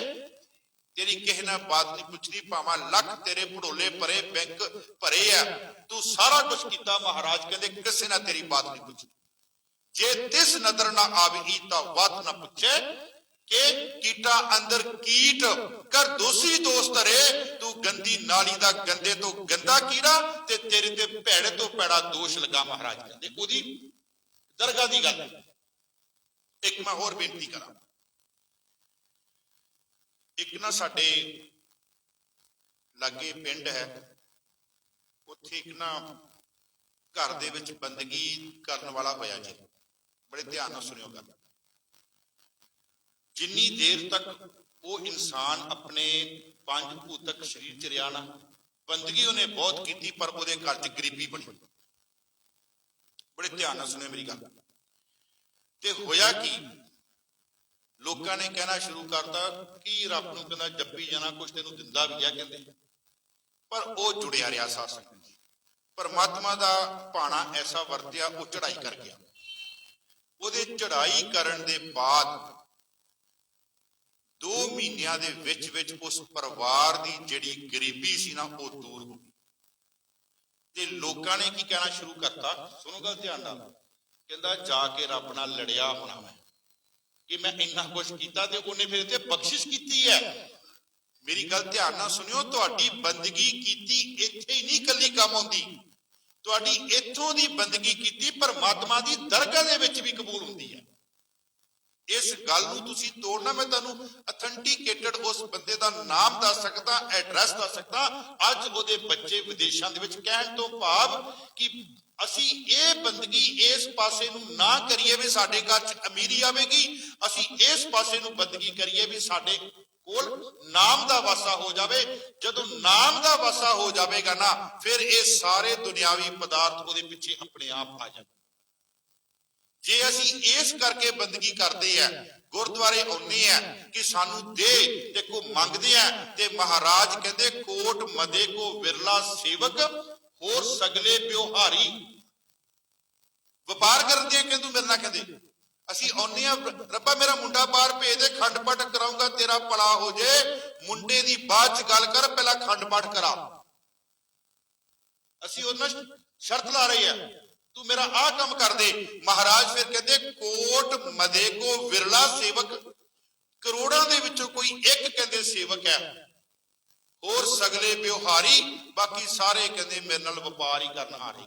ਤੇਰੀ ਕਿਸੇ ਨਾਲ ਬਾਤ ਨਹੀਂ ਪੁੱਛਣੀ, ਭਾਵਾਂ ਲੱਖ ਤੇਰੇ ਭੜੋਲੇ ਭਰੇ ਬੈਂਕ ਭਰੇ ਆ, ਤੂੰ ਸਾਰਾ ਕੁਝ ਕੀਤਾ, ਮਹਾਰਾਜ ਕਹਿੰਦੇ ਕਿਸੇ ਨਾਲ ਤੇਰੀ ਬਾਤ ਨਹੀਂ ਪੁੱਛਣੀ। ਜੇ ਤਿਸ ਨਦਰ ਨਾ ਆਵੀ ਤਾਂ ਵਾਤ ਨਾ ਪੁੱਛੇ, ਕਿ ਕੀਟਾ ਅੰਦਰ ਕੀਟ ਕਰ ਦੋਸੀ ਦੋਸਤ ਧਰੇ, ਤੂੰ ਗੰਦੀ ਨਾਲੀ ਦਾ ਗੰਦੇ ਤੋਂ ਗੰਦਾ ਕੀੜਾ, ਤੇ ਤੇਰੇ ਤੇ ਭੈੜੇ ਤੋਂ ਭੈੜਾ ਦੋਸ਼ ਲਗਾ। ਮਹਾਰਾਜ ਕਹਿੰਦੇ ਉਹਦੀ ਦਰਗਾਹ ਦੀ ਗੱਲ। ਇੱਕ ਮੈਂ ਹੋਰ ਬੇਨਤੀ ਕਰਾਂ, ਇੱਕ ਨਾ ਸਾਡੇ ਲਾਗੇ ਪਿੰਡ ਹੈ, ਉੱਥੇ ਇੱਕ ਨਾ ਘਰ ਦੇ ਵਿੱਚ ਬੰਦਗੀ ਕਰਨ ਵਾਲਾ ਹੋਇਆ ਜੀ। ਬੜੇ ਧਿਆਨ ਨਾਲ ਸੁਣਿਓ ਗੱਲ। ਜਿੰਨੀ ਦੇਰ ਤੱਕ ਉਹ ਇਨਸਾਨ ਆਪਣੇ ਪੰਜ ਭੂਤਕ ਸਰੀਰ ਚ ਰਿਹਾ ਨਾ, ਬੰਦਗੀ ਉਹਨੇ ਬਹੁਤ ਕੀਤੀ, ਪਰ ਉਹਦੇ ਘਰ ਚ ਗਰੀਬੀ ਬਣੀ। ਬੜੇ ਧਿਆਨ ਨਾਲ ਸੁਣਿਓ ਮੇਰੀ ਗੱਲ। ਤੇ ਹੋਇਆ ਕੀ, ਲੋਕਾਂ ਨੇ ਕਹਿਣਾ ਸ਼ੁਰੂ ਕਰਤਾ ਕਿ ਰੱਬ ਨੂੰ ਕਹਿੰਦਾ ਜੱਪੀ ਜਾਣਾ, ਕੁਛ ਤੈਨੂੰ ਦਿੰਦਾ ਵੀ ਆ ਕਹਿੰਦੇ, ਪਰ ਉਹ ਜੁੜਿਆ ਰਿਹਾ। ਸਾਧ ਸੰਗਤ ਜੀ, ਪਰਮਾਤਮਾ ਦਾ ਭਾਣਾ ਐਸਾ ਵਰਤਿਆ, ਉਹ ਚੜਾਈ ਕਰ ਗਿਆ। ਉਹਦੇ ਚੜਾਈ ਕਰਨ ਦੇ ਬਾਅਦ 2 ਮਹੀਨਿਆਂ ਦੇ ਵਿੱਚ ਉਸ ਪਰਿਵਾਰ ਦੀ ਜਿਹੜੀ ਗਰੀਬੀ ਸੀ ਨਾ, ਉਹ ਦੂਰ ਹੋ ਗਈ। ਤੇ ਲੋਕਾਂ ਨੇ ਕੀ ਕਹਿਣਾ ਸ਼ੁਰੂ ਕਰਤਾ, ਸੁਣੋ ਗੱਲ ਧਿਆਨ ਨਾਲ, ਕਹਿੰਦਾ ਜਾ ਕੇ ਰੱਬ ਨਾਲ ਲੜਿਆ ਹੋਣਾ ਮੈਂ, ਕਿ ਮੈਂ ਇੰਨਾ ਕੁਛ ਕੀਤਾ ਤੇ ਉਹਨੇ ਫਿਰ ਇੱਥੇ ਬਖਸ਼ਿਸ਼ ਕੀਤੀ ਹੈ। ਮੇਰੀ ਗੱਲ ਧਿਆਨ ਨਾਲ ਸੁਣਿਓ, ਤੁਹਾਡੀ ਬੰਦਗੀ ਕੀਤੀ ਇੱਥੇ ਹੀ ਨਹੀਂ ਇਕੱਲੀ ਕੰਮ ਆਉਂਦੀ, ਤੁਹਾਡੀ ਇੱਥੋਂ ਦੀ ਬੰਦਗੀ ਕੀਤੀ ਪਰਮਾਤਮਾ ਦੀ ਦਰਗਾਹ ਦੇ ਵਿੱਚ ਵੀ ਕਬੂਲ ਹੁੰਦੀ ਹੈ। ਇਸ ਗੱਲ ਨੂੰ ਤੁਸੀਂ ਤੋੜਨਾ। ਮੈਂ ਤੁਹਾਨੂੰ ਅਥੈਂਟੀਕੇਟਡ ਉਸ ਬੰਦੇ ਦਾ ਨਾਮ ਦੱਸ ਸਕਦਾ, ਐਡਰੈਸ ਦੱਸ ਸਕਦਾ। ਅੱਜ ਉਹਦੇ ਬੱਚੇ ਵਿਦੇਸ਼ਾਂ ਦੇ ਵਿੱਚ, ਕਹਿਣ ਤੋਂ ਭਾਵ ਕਿ ਅਸੀਂ ਇਹ ਬੰਦਗੀ ਇਸ ਪਾਸੇ ਨੂੰ ਨਾ ਕਰੀਏ ਵੀ ਸਾਡੇ ਘਰ 'ਚ ਅਮੀਰੀ ਆਵੇਗੀ, ਅਸੀਂ ਇਸ ਪਾਸੇ ਨੂੰ ਬੰਦਗੀ ਕਰੀਏ ਵੀ ਸਾਡੇ ਕੋਲ ਨਾਮ ਦਾ ਵਾਸਾ ਹੋ ਜਾਵੇ। ਜਦੋਂ ਨਾਮ ਦਾ ਵਾਸਾ ਹੋ ਜਾਵੇਗਾ ਨਾ, ਫਿਰ ਇਹ ਸਾਰੇ ਦੁਨਿਆਵੀ ਪਦਾਰਥ ਉਹਦੇ ਪਿੱਛੇ ਆਪਣੇ ਆਪ ਆ ਜਾਣਗੇ। ਜੇ ਅਸੀਂ ਇਸ ਕਰਕੇ ਬੰਦਗੀ ਕਰਦੇ ਆ, ਗੁਰਦੁਆਰੇ ਆਉਂਦੇ ਆ ਕਿ ਸਾਨੂੰ ਦੇ ਤੇ ਕੋ ਮੰਗਦੇ ਆ, ਤੇ ਮਹਾਰਾਜ ਕਹਿੰਦੇ ਕੋਟ ਮਦੇ ਕੋ ਵਿਰਲਾ ਸੇਵਕ ਹੋਰ ਸਗਲੇ ਬਿਵਹਾਰੀ। ਵਪਾਰ ਕਰਦੇ ਆ ਕਿ ਤੂੰ ਮੇਰੇ ਨਾਲ, ਕਹਿੰਦੇ ਅਸੀਂ ਆਉਂਦੇ ਆ, ਰੱਬਾ ਮੇਰਾ ਮੁੰਡਾ ਬਾਹਰ ਭੇਜ ਦੇ, ਖੰਡ ਪਾਠ ਕਰਾਉਂਗਾ ਤੇਰਾ ਭਲਾ ਹੋ ਜੇ। ਮੁੰਡੇ ਦੀ ਬਾਅਦ ਚ ਗੱਲ ਕਰ, ਪਹਿਲਾਂ ਖੰਡ ਪਾਠ ਕਰਾ। ਅਸੀਂ ਉਹਨਾਂ ਸ਼ਰਤ ਲਾ ਰਹੇ ਆ, ਤੂੰ ਮੇਰਾ ਆਹ ਕੰਮ ਕਰ ਦੇ। ਮਹਾਰਾਜ ਫਿਰ ਕਹਿੰਦੇ ਕੋਟ ਮਦੇ ਕੋ ਵਿਰਲਾ ਸੇਵਕ, ਕਰੋੜਾਂ ਦੇ ਵਿੱਚੋਂ ਕੋਈ ਇੱਕ ਕਹਿੰਦੇ ਸੇਵਕ ਹੈ, ਹੋਰ ਸਗਲੇ ਬਿਵਹਾਰੀ, ਬਾਕੀ ਸਾਰੇ ਕਹਿੰਦੇ ਮੇਰੇ ਨਾਲ ਵਪਾਰ ਹੀ ਕਰਨ ਆ ਰਹੇ।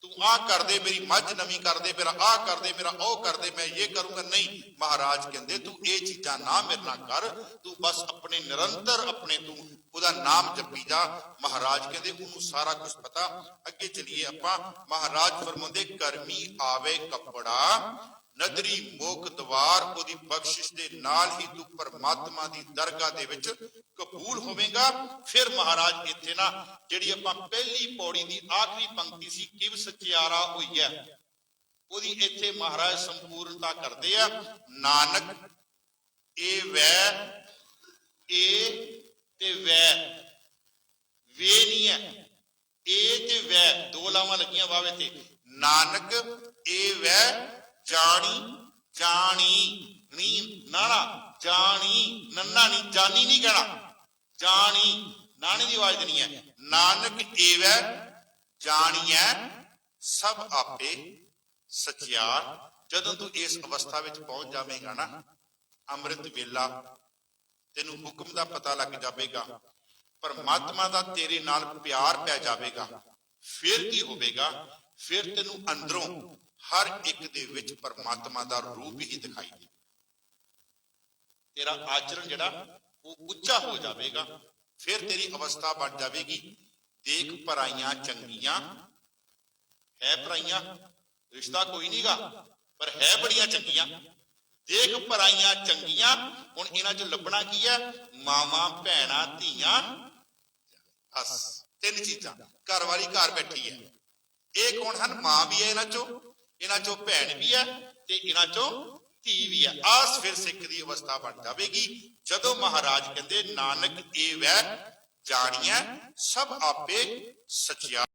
ਤੂੰ ਆਹ ਕਰ ਦੇ, ਮੇਰੀ ਮੱਝ ਨਵੀਂ ਕਰ ਦੇ, ਮੇਰਾ ਆਹ ਕਰ ਦੇ, ਮੇਰਾ ਉਹ ਕਰ ਦੇ, ਮੈਂ ਇਹ ਕਰੂੰਗਾ। ਨਹੀਂ, ਮਹਾਰਾਜ ਕਹਿੰਦੇ ਤੂੰ ਇਹ ਚੀਜ਼ਾਂ ਨਾ ਮੇਰੇ ਨਾਲ ਕਰ, ਤੂੰ ਬਸ ਆਪਣੇ ਨਿਰੰਤਰ ਆਪਣੇ ਤੂੰ ਉਹਦਾ ਨਾਮ ਜਪੀ ਜਾ। ਮਹਾਰਾਜ ਕਹਿੰਦੇ ਉਹਨੂੰ ਸਾਰਾ ਕੁਝ ਪਤਾ। ਅੱਗੇ ਚਲੀਏ ਆਪਾਂ। ਮਹਾਰਾਜ ਫਰਮਾਉਂਦੇ ਕਰਮੀ ਆਵੇ ਕੱਪੜਾ, ਨਦਰੀ ਮੋਖ ਦਵਾਰ, ਉਹਦੀ ਬਖਸ਼ਿਸ਼ ਦੇ ਨਾਲ ਹੀ ਤੂੰ ਪਰਮਾਤਮਾ ਦੀ ਦਰਗਾਹ ਦੇ ਵਿੱਚ ਕਬੂਲ ਹੋਵੇਗਾ। ਫਿਰ ਮਹਾਰਾਜ ਇੱਥੇ ਨਾ ਜਿਹੜੀ ਆਪਾਂ ਪਹਿਲੀ ਪੌੜੀ ਦੀ ਆਖਰੀ ਪੰਕਤੀ ਸੀ, ਕਿਵ ਸਚਿਆਰਾ ਹੋਈ ਹੈ, ਉਹਦੀ ਇੱਥੇ ਮਹਾਰਾਜ ਸੰਪੂਰਨਤਾ ਕਰਦੇ ਆ। ਨਾਨਕ ਇਹ ਵੈ, ਇਹ ਤੇ ਵੈ, ਵੇ ਨਹੀਂ ਹੈ, ਇਹ ਤੇ ਵੈ ਦੋ ਲਾਵਾਂ ਲੱਗੀਆਂ ਵਾਵੇ ਤੇ। ਨਾਨਕ ਇਹ ਵੈ ਜਾਣੀ, ਜਾਣੀ ਨੀ ਨਾਣਾ, ਜਾਣੀ ਨੰਨਾ ਨਹੀਂ, ਜਾਨੀ ਨਹੀਂ ਕਹਿਣਾ, ਜਾਣੀ ਨਾਣੇ ਦੀ ਆਵਾਜ਼ ਦੇਣੀ ਹੈ। ਨਾਨਕ ਏਵੈ ਜਾਣੀਐ ਸਭ ਆਪੇ ਸਚਿਆਰ। ਜਦੋਂ ਤੂੰ ਇਸ ਅਵਸਥਾ ਵਿੱਚ ਪਹੁੰਚ ਜਾਵੇਂਗਾ ਨਾ, ਅੰਮ੍ਰਿਤ ਵੇਲਾ ਤੈਨੂੰ ਹੁਕਮ ਦਾ ਪਤਾ ਲੱਗ ਜਾਵੇਗਾ, ਪਰਮਾਤਮਾ ਦਾ ਤੇਰੇ ਨਾਲ ਪਿਆਰ ਪੈ ਜਾਵੇਗਾ। ਫਿਰ ਕੀ ਹੋਵੇਗਾ? ਫਿਰ ਤੈਨੂੰ ਅੰਦਰੋਂ ਹਰ ਇੱਕ ਦੇ ਵਿੱਚ ਪਰਮਾਤਮਾ ਦਾ ਰੂਪ ਹੀ ਦਿਖਾਈ ਦੇ। ਤੇਰਾ ਆਚਰਣ ਜਿਹੜਾ ਉਹ ਉੱਚਾ ਹੋ ਜਾਵੇਗਾ। ਫਿਰ ਤੇਰੀ ਅਵਸਥਾ ਬਣ ਜਾਵੇਗੀ, ਦੇਖ ਪਰਾਈਆਂ ਚੰਗੀਆਂ, ਹੈ ਪਰਾਈਆਂ, ਰਿਸ਼ਤਾ ਕੋਈ ਨਹੀਂਗਾ ਪਰ ਹੈ ਬੜੀਆਂ ਚੰਗੀਆਂ। ਦੇਖ ਪਰਾਈਆਂ ਚੰਗੀਆਂ, ਹੁਣ ਇਹਨਾਂ ਚ ਲੱਭਣਾ ਕੀ ਹੈ? ਮਾਵਾਂ ਭੈਣਾਂ ਧੀਆਂ। ਬਸ ਤਿੰਨ ਚੀਜ਼ਾਂ। ਘਰ ਵਾਲੀ ਘਰ ਬੈਠੀ ਹੈ, ਇਹ ਕੌਣ ਹਨ? ਮਾਂ ਵੀ ਹੈ ਇਹਨਾਂ ਚੋਂ ਭੈਣ ਵੀ ਹੈ ਤੇ ਇਹਨਾਂ ਚੋਂ ਧੀ ਵੀ ਹੈ। ਆਸ ਫਿਰ ਸਿੱਖ ਦੀ ਅਵਸਥਾ ਬਣ ਜਾਵੇਗੀ ਜਦੋਂ ਮਹਾਰਾਜ ਕਹਿੰਦੇ ਨਾਨਕ ਇਹ ਵੈ ਜਾਣੀਐ ਸਭ ਆਪੇ ਸਚਿਆਰ।